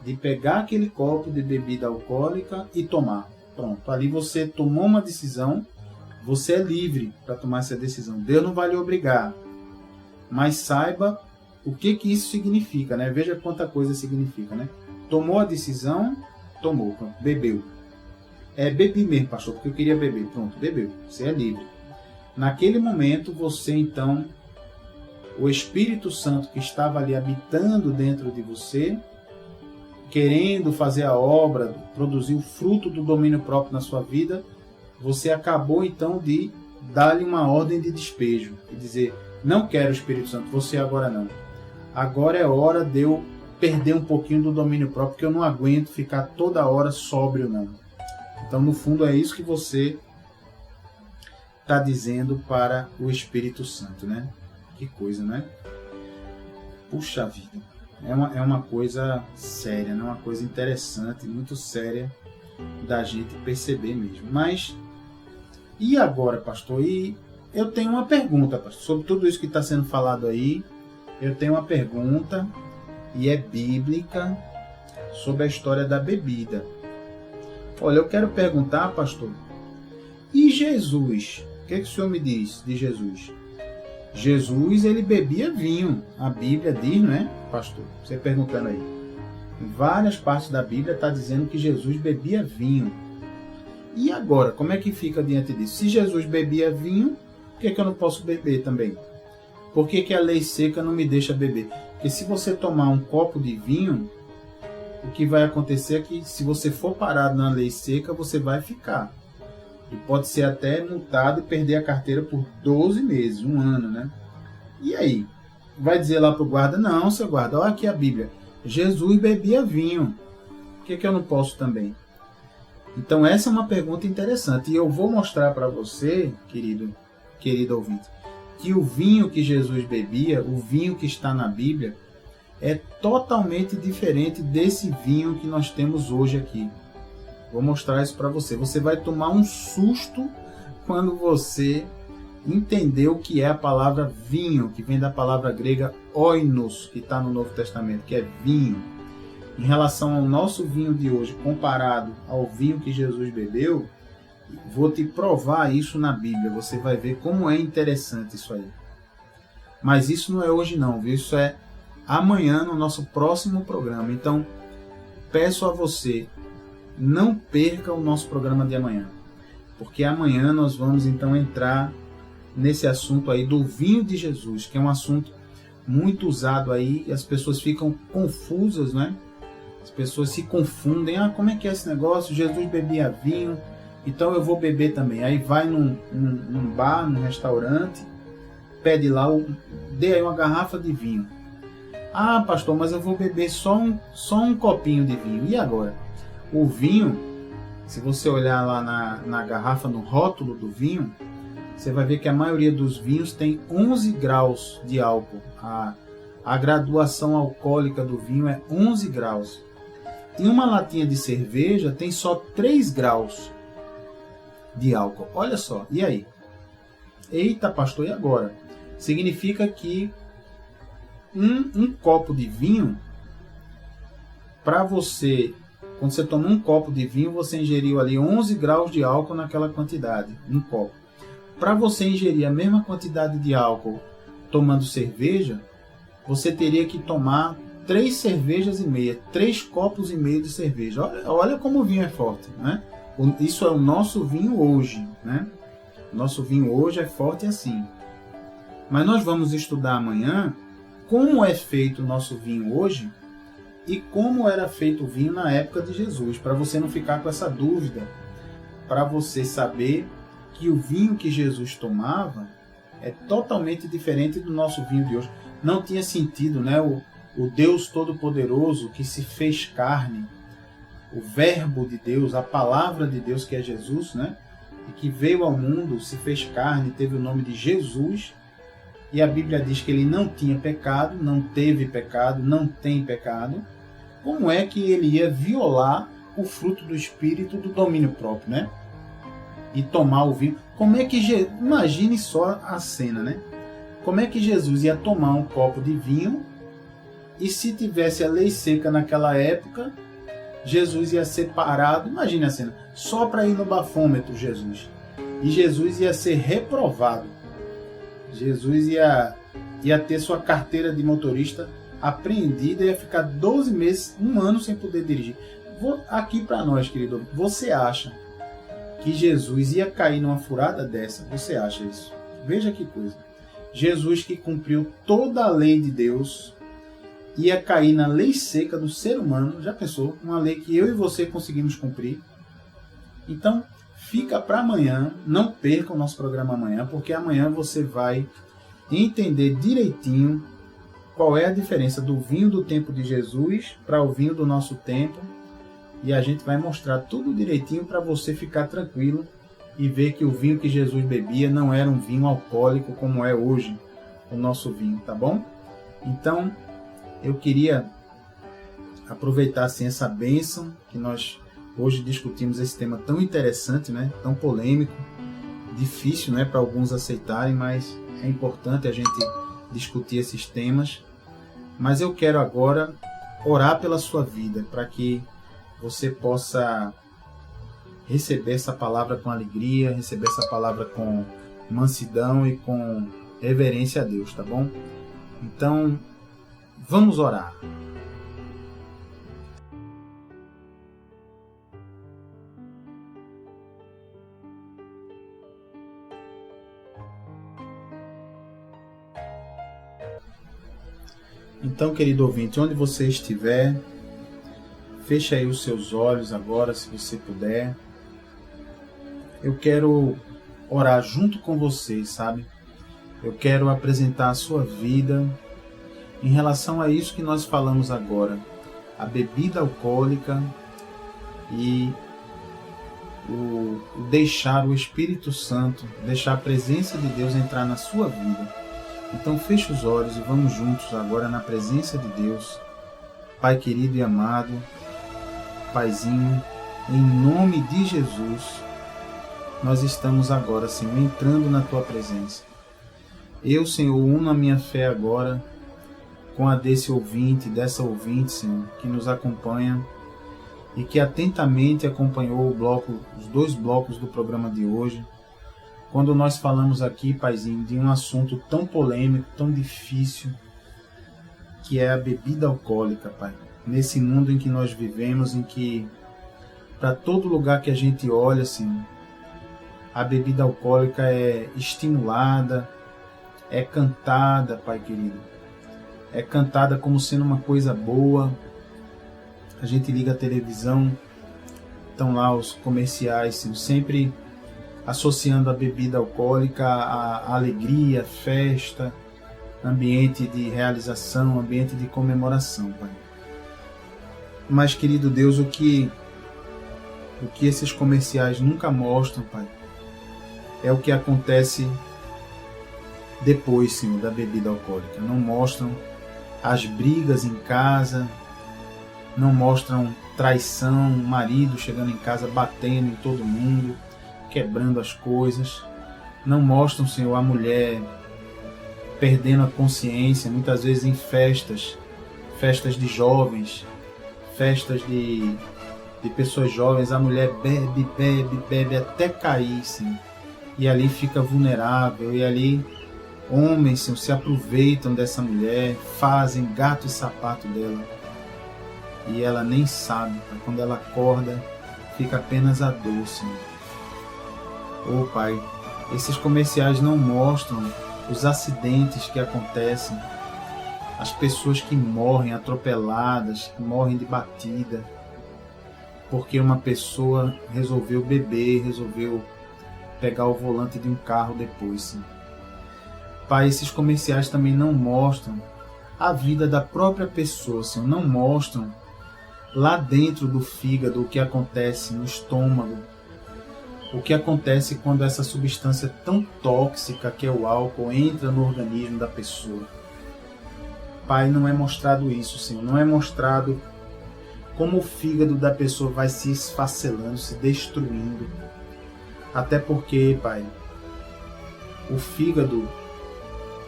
de pegar aquele copo de bebida alcoólica e tomar. Pronto, ali você tomou uma decisão, você é livre para tomar essa decisão. Deus não vai lhe obrigar. Mas saiba o que isso significa, né? Veja quanta coisa significa, né? Tomou a decisão, tomou, pronto, bebeu. Bebi mesmo, pastor, porque eu queria beber. Pronto, bebeu. Você é livre. Naquele momento, você então, o Espírito Santo que estava ali habitando dentro de você, querendo fazer a obra, produzir o fruto do domínio próprio na sua vida, você acabou então de dar-lhe uma ordem de despejo e dizer: não quero o Espírito Santo, você agora não. Agora é hora de eu perder um pouquinho do domínio próprio, porque eu não aguento ficar toda hora sóbrio, não. Então, no fundo, é isso que você está dizendo para o Espírito Santo, né? Que coisa, né? Puxa vida. É uma coisa séria, né? Uma coisa interessante, muito séria da gente perceber mesmo. Mas, e agora, pastor? E eu tenho uma pergunta, pastor, sobre tudo isso que está sendo falado aí. Eu tenho uma pergunta, e é bíblica, sobre a história da bebida. Olha, eu quero perguntar, pastor, e Jesus? O que o senhor me diz de Jesus? Jesus, ele bebia vinho. A Bíblia diz, não é, pastor? Você perguntando aí. Em várias partes da Bíblia está dizendo que Jesus bebia vinho. E agora, como é que fica diante disso? Se Jesus bebia vinho, por que eu não posso beber também? Por que a lei seca não me deixa beber? Porque se você tomar um copo de vinho, o que vai acontecer é que se você for parado na lei seca, você vai ficar. E pode ser até multado e perder a carteira por 12 meses, um ano, né? E aí? Vai dizer lá para o guarda, não, seu guarda, olha aqui a Bíblia. Jesus bebia vinho. Por que eu não posso também? Então essa é uma pergunta interessante. E eu vou mostrar para você, querido ouvinte, que o vinho que Jesus bebia, o vinho que está na Bíblia, é totalmente diferente desse vinho que nós temos hoje aqui. Vou mostrar isso para você. Você vai tomar um susto quando você entender o que é a palavra vinho, que vem da palavra grega oinos, que está no Novo Testamento, que é vinho. Em relação ao nosso vinho de hoje, comparado ao vinho que Jesus bebeu, vou te provar isso na Bíblia. Você vai ver como é interessante isso aí. Mas isso não é hoje não, viu? Isso é amanhã no nosso próximo programa. Então, peço a você, não perca o nosso programa de amanhã, porque amanhã nós vamos então entrar nesse assunto aí do vinho de Jesus, que é um assunto muito usado aí, e as pessoas ficam confusas, né? As pessoas se confundem, como é que é esse negócio? Jesus bebia vinho, então eu vou beber também. Aí vai num bar, num restaurante, pede lá, dê aí uma garrafa de vinho. Ah, pastor, mas eu vou beber só um copinho de vinho. E agora? O vinho, se você olhar lá na garrafa, no rótulo do vinho, você vai ver que a maioria dos vinhos tem 11 graus de álcool. A graduação alcoólica do vinho é 11 graus. E uma latinha de cerveja tem só 3 graus de álcool. Olha só, e aí? Eita, pastor, e agora? Significa que um copo de vinho, para você... Quando você toma um copo de vinho, você ingeriu ali 11 graus de álcool naquela quantidade, um copo. Para você ingerir a mesma quantidade de álcool tomando cerveja, você teria que tomar 3 cervejas e meia, 3 copos e meio de cerveja. Olha como o vinho é forte, né? Isso é o nosso vinho hoje, né? Nosso vinho hoje é forte assim. Mas nós vamos estudar amanhã como é feito o nosso vinho hoje e como era feito o vinho na época de Jesus, para você não ficar com essa dúvida, para você saber que o vinho que Jesus tomava é totalmente diferente do nosso vinho de hoje. Não tinha sentido, né? O Deus Todo-Poderoso que se fez carne, o Verbo de Deus, a Palavra de Deus que é Jesus, né? E que veio ao mundo, se fez carne, teve o nome de Jesus, e a Bíblia diz que ele não tinha pecado, não teve pecado, não tem pecado. Como é que ele ia violar o fruto do Espírito do domínio próprio, né? E tomar o vinho? Como é que imagine só a cena, né? Como é que Jesus ia tomar um copo de vinho e se tivesse a lei seca naquela época, Jesus ia ser parado, imagine a cena, só para ir no bafômetro Jesus. E Jesus ia ser reprovado. Jesus ia ter sua carteira de motorista apreendida e ia ficar 12 meses, um ano sem poder dirigir. Aqui para nós, querido, você acha que Jesus ia cair numa furada dessa? Você acha isso? Veja que coisa. Jesus, que cumpriu toda a lei de Deus, ia cair na lei seca do ser humano. Já pensou? Uma lei que eu e você conseguimos cumprir. Então, fica para amanhã. Não perca o nosso programa amanhã, porque amanhã você vai entender direitinho qual é a diferença do vinho do tempo de Jesus para o vinho do nosso tempo. E a gente vai mostrar tudo direitinho para você ficar tranquilo e ver que o vinho que Jesus bebia não era um vinho alcoólico como é hoje o nosso vinho, tá bom? Então, eu queria aproveitar assim, essa bênção que nós hoje discutimos esse tema tão interessante, né? Tão polêmico, difícil, né, para alguns aceitarem, mas é importante a gente discutir esses temas. Mas eu quero agora orar pela sua vida, para que você possa receber essa palavra com alegria, receber essa palavra com mansidão e com reverência a Deus, tá bom? Então, vamos orar. Então, querido ouvinte, onde você estiver, feche aí os seus olhos agora, se você puder. Eu quero orar junto com você, sabe? Eu quero apresentar a sua vida em relação a isso que nós falamos agora. A bebida alcoólica e o deixar o Espírito Santo, deixar a presença de Deus entrar na sua vida. Então feche os olhos e vamos juntos agora na presença de Deus. Pai querido e amado, Paizinho, em nome de Jesus, nós estamos agora, Senhor, entrando na Tua presença. Eu, Senhor, uno a minha fé agora com a desse ouvinte, dessa ouvinte, Senhor, que nos acompanha e que atentamente acompanhou os 2 blocos do programa de hoje. Quando nós falamos aqui, Paizinho, de um assunto tão polêmico, tão difícil, que é a bebida alcoólica, Pai. Nesse mundo em que nós vivemos, em que para todo lugar que a gente olha, assim, a bebida alcoólica é estimulada, é cantada, Pai querido. É cantada como sendo uma coisa boa. A gente liga a televisão, estão lá os comerciais, assim, sempre associando a bebida alcoólica à alegria, festa, ambiente de realização, ambiente de comemoração, Pai. Mas, querido Deus, o que esses comerciais nunca mostram, Pai, é o que acontece depois, Senhor, da bebida alcoólica. Não mostram as brigas em casa, não mostram traição, o marido chegando em casa batendo em todo mundo, quebrando as coisas. Não mostram, Senhor, a mulher perdendo a consciência, muitas vezes em festas de jovens, festas de pessoas jovens, a mulher bebe até cair, Senhor, e ali fica vulnerável, e ali homens, Senhor, se aproveitam dessa mulher, fazem gato e sapato dela, e ela nem sabe, Pai. Quando ela acorda, fica apenas a dor, Senhor. Oh, Pai, esses comerciais não mostram os acidentes que acontecem, as pessoas que morrem atropeladas, que morrem de batida, porque uma pessoa resolveu beber, resolveu pegar o volante de um carro depois, Senhor. Pai, esses comerciais também não mostram a vida da própria pessoa, Senhor, não mostram lá dentro do fígado o que acontece no estômago, o que acontece quando essa substância tão tóxica que é o álcool entra no organismo da pessoa. Pai, não é mostrado isso, Senhor, não é mostrado como o fígado da pessoa vai se esfacelando, se destruindo. Até porque, Pai, o fígado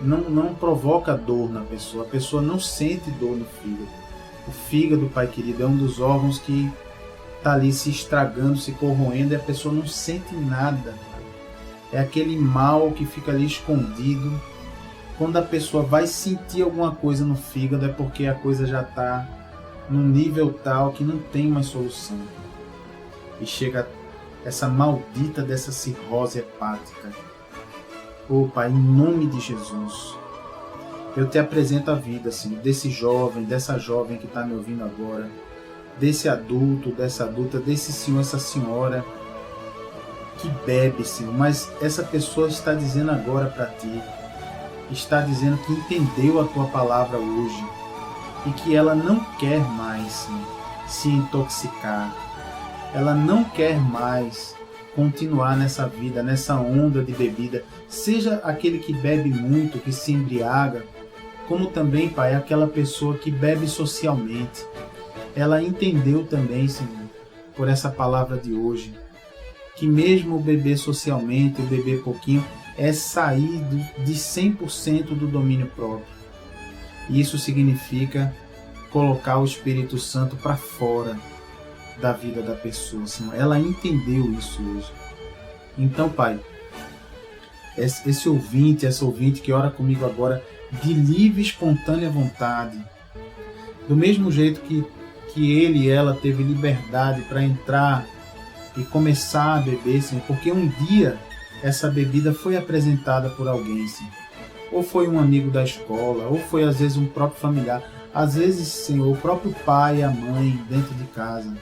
não provoca dor na pessoa, a pessoa não sente dor no fígado. O fígado, Pai querido, é um dos órgãos que está ali se estragando, se corroendo, e a pessoa não sente nada. É aquele mal que fica ali escondido. Quando a pessoa vai sentir alguma coisa no fígado, é porque a coisa já está num nível tal que não tem mais solução. E chega essa maldita dessa cirrose hepática. Oh, Pai, em nome de Jesus, eu te apresento a vida, Senhor, desse jovem, dessa jovem que está me ouvindo agora, desse adulto, dessa adulta, desse senhor, essa senhora que bebe, Senhor, mas essa pessoa está dizendo agora para Ti está dizendo que entendeu a tua palavra hoje e que ela não quer mais se intoxicar. Ela não quer mais continuar nessa vida, nessa onda de bebida. Seja aquele que bebe muito, que se embriaga, como também, Pai, aquela pessoa que bebe socialmente. Ela entendeu também, Senhor, por essa palavra de hoje, que mesmo o beber socialmente, o beber pouquinho, é sair de 100% do domínio próprio. Isso significa colocar o Espírito Santo para fora da vida da pessoa, Senhor. Ela entendeu isso hoje. Então, Pai, esse ouvinte, essa ouvinte que ora comigo agora, de livre e espontânea vontade, do mesmo jeito que ele e ela teve liberdade para entrar e começar a beber, Senhor, porque um dia essa bebida foi apresentada por alguém, Senhor. Ou foi um amigo da escola, ou foi às vezes um próprio familiar. Às vezes, Senhor, o próprio pai e a mãe dentro de casa,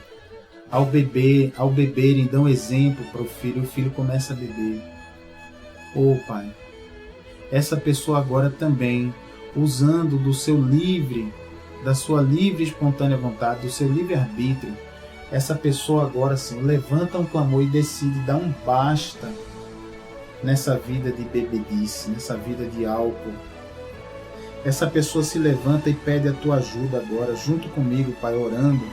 ao beberem, dão exemplo para o filho começa a beber. Oh, Pai, essa pessoa agora também, usando da sua livre e espontânea vontade, do seu livre-arbítrio, essa pessoa agora, Senhor, levanta um clamor e decide dar um basta nessa vida de bebedice, nessa vida de álcool. Essa pessoa se levanta e pede a tua ajuda agora, junto comigo, Pai, orando.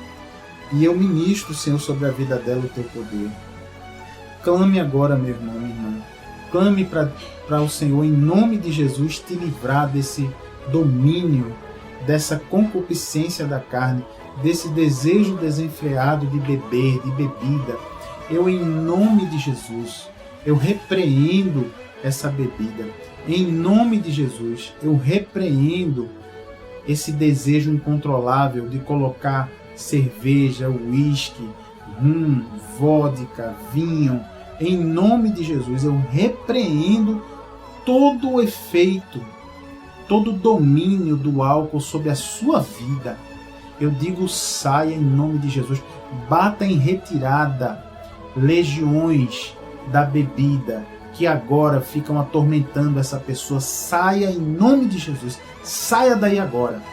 E eu ministro, Senhor, sobre a vida dela o teu poder. Clame agora, meu irmão, minha irmã. Clame para o Senhor, em nome de Jesus, te livrar desse domínio, dessa concupiscência da carne, desse desejo desenfreado de beber, de bebida. Eu, em nome de Jesus, eu repreendo essa bebida. Em nome de Jesus, eu repreendo esse desejo incontrolável de colocar cerveja, uísque, rum, vodka, vinho. Em nome de Jesus, eu repreendo todo o efeito, todo o domínio do álcool sobre a sua vida. Eu digo, saia em nome de Jesus. Bata em retirada legiões da bebida que agora ficam atormentando essa pessoa. Saia em nome de Jesus. Saia daí agora.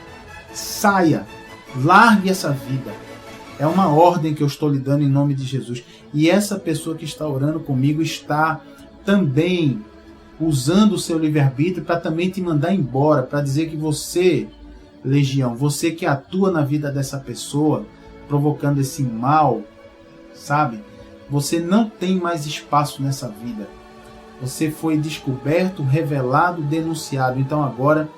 Saia. Largue essa vida. É uma ordem que eu estou lhe dando em nome de Jesus. E essa pessoa que está orando comigo está também usando o seu livre-arbítrio para também te mandar embora, para dizer que você, legião, você que atua na vida dessa pessoa, provocando esse mal, sabe? Você não tem mais espaço nessa vida. Você foi descoberto, revelado, denunciado. Então agora,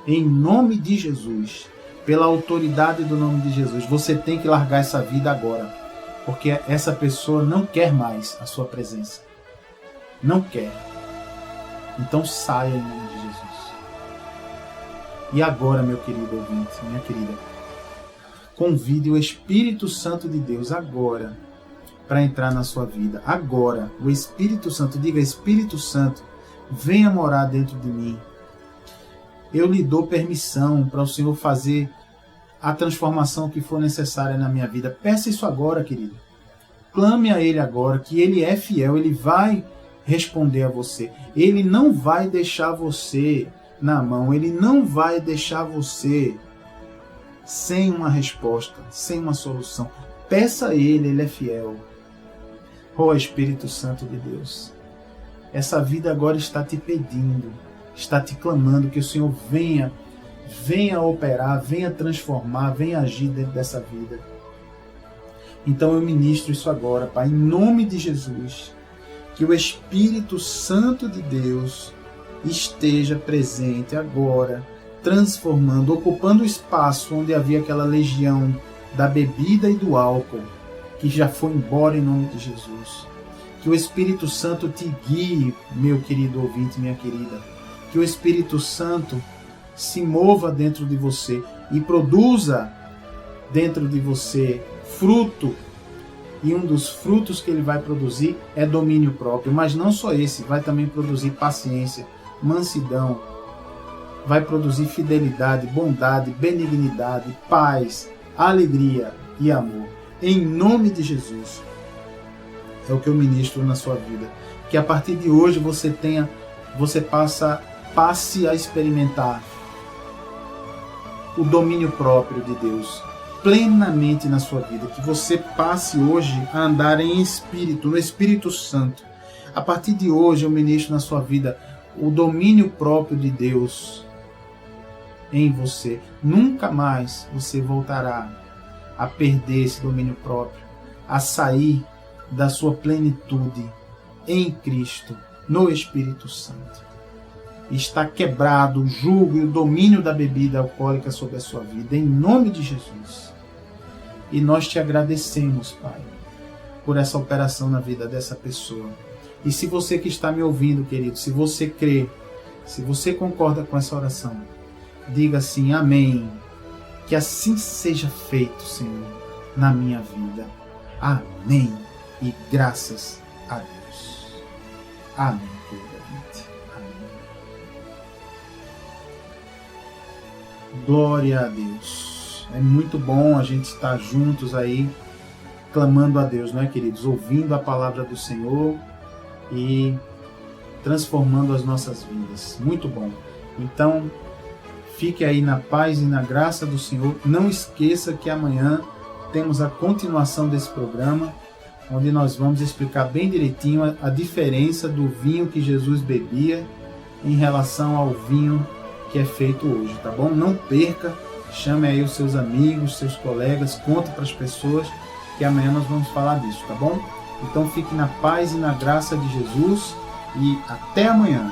em nome de Jesus, pela autoridade do nome de Jesus, você tem que largar essa vida agora. Porque essa pessoa não quer mais a sua presença. Não quer. Então saia em nome de Jesus. E agora, meu querido ouvinte, minha querida, convide o Espírito Santo de Deus agora para entrar na sua vida. Agora, o Espírito Santo, diga: Espírito Santo, venha morar dentro de mim. Eu lhe dou permissão para o Senhor fazer a transformação que for necessária na minha vida. Peça isso agora, querido. Clame a Ele agora, que Ele é fiel, Ele vai responder a você. Ele não vai deixar você na mão, Ele não vai deixar você sem uma resposta, sem uma solução. Peça a Ele, Ele é fiel. Oh, Espírito Santo de Deus, essa vida agora está te pedindo, está te clamando que o Senhor venha operar, venha transformar, venha agir dentro dessa vida. Então eu ministro isso agora, Pai, em nome de Jesus, que o Espírito Santo de Deus esteja presente agora, transformando, ocupando o espaço onde havia aquela legião da bebida e do álcool, que já foi embora em nome de Jesus. Que o Espírito Santo te guie, meu querido ouvinte, minha querida. Que o Espírito Santo se mova dentro de você e produza dentro de você fruto. E um dos frutos que ele vai produzir é domínio próprio. Mas não só esse, vai também produzir paciência, mansidão, vai produzir fidelidade, bondade, benignidade, paz, alegria e amor. Em nome de Jesus, é o que eu ministro na sua vida. Que a partir de hoje você passe passe a experimentar o domínio próprio de Deus plenamente na sua vida, que você passe hoje a andar em espírito, no Espírito Santo. A partir de hoje eu ministro na sua vida o domínio próprio de Deus em você. Nunca mais você voltará a perder esse domínio próprio, a sair da sua plenitude em Cristo, no Espírito Santo. Está quebrado o jugo e o domínio da bebida alcoólica sobre a sua vida, em nome de Jesus. E nós te agradecemos, Pai, por essa operação na vida dessa pessoa. E se você que está me ouvindo, querido, se você crê, se você concorda com essa oração, diga assim: amém. Que assim seja feito, Senhor, na minha vida. Amém. E graças a Deus. Amém, querido ouvinte. Amém. Glória a Deus. É muito bom a gente estar juntos aí, clamando a Deus, não é, queridos? Ouvindo a palavra do Senhor e transformando as nossas vidas. Muito bom. Então, fique aí na paz e na graça do Senhor. Não esqueça que amanhã temos a continuação desse programa, onde nós vamos explicar bem direitinho a diferença do vinho que Jesus bebia em relação ao vinho que é feito hoje, tá bom? Não perca, chame aí os seus amigos, seus colegas, conte para as pessoas que amanhã nós vamos falar disso, tá bom? Então fique na paz e na graça de Jesus e até amanhã.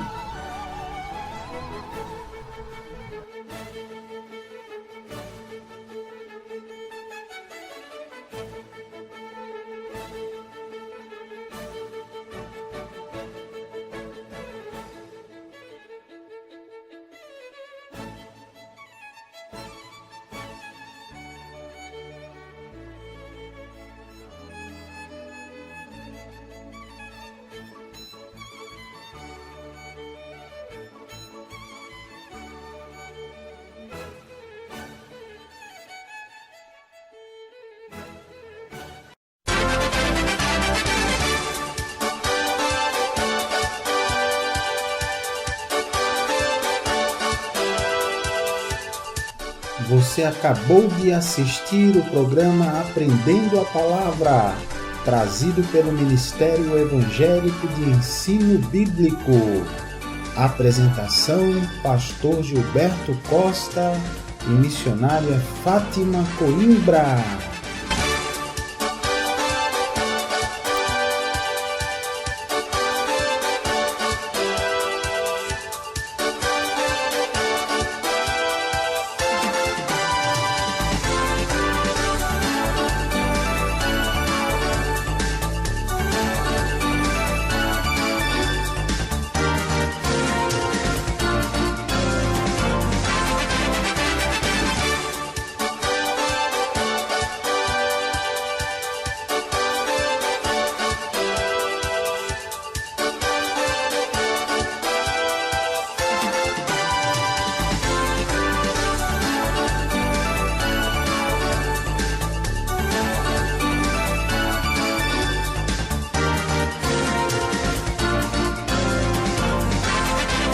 Você acabou de assistir o programa Aprendendo a Palavra, trazido pelo Ministério Evangélico de Ensino Bíblico. Apresentação: Pastor Gilberto Costa e missionária Fátima Coimbra.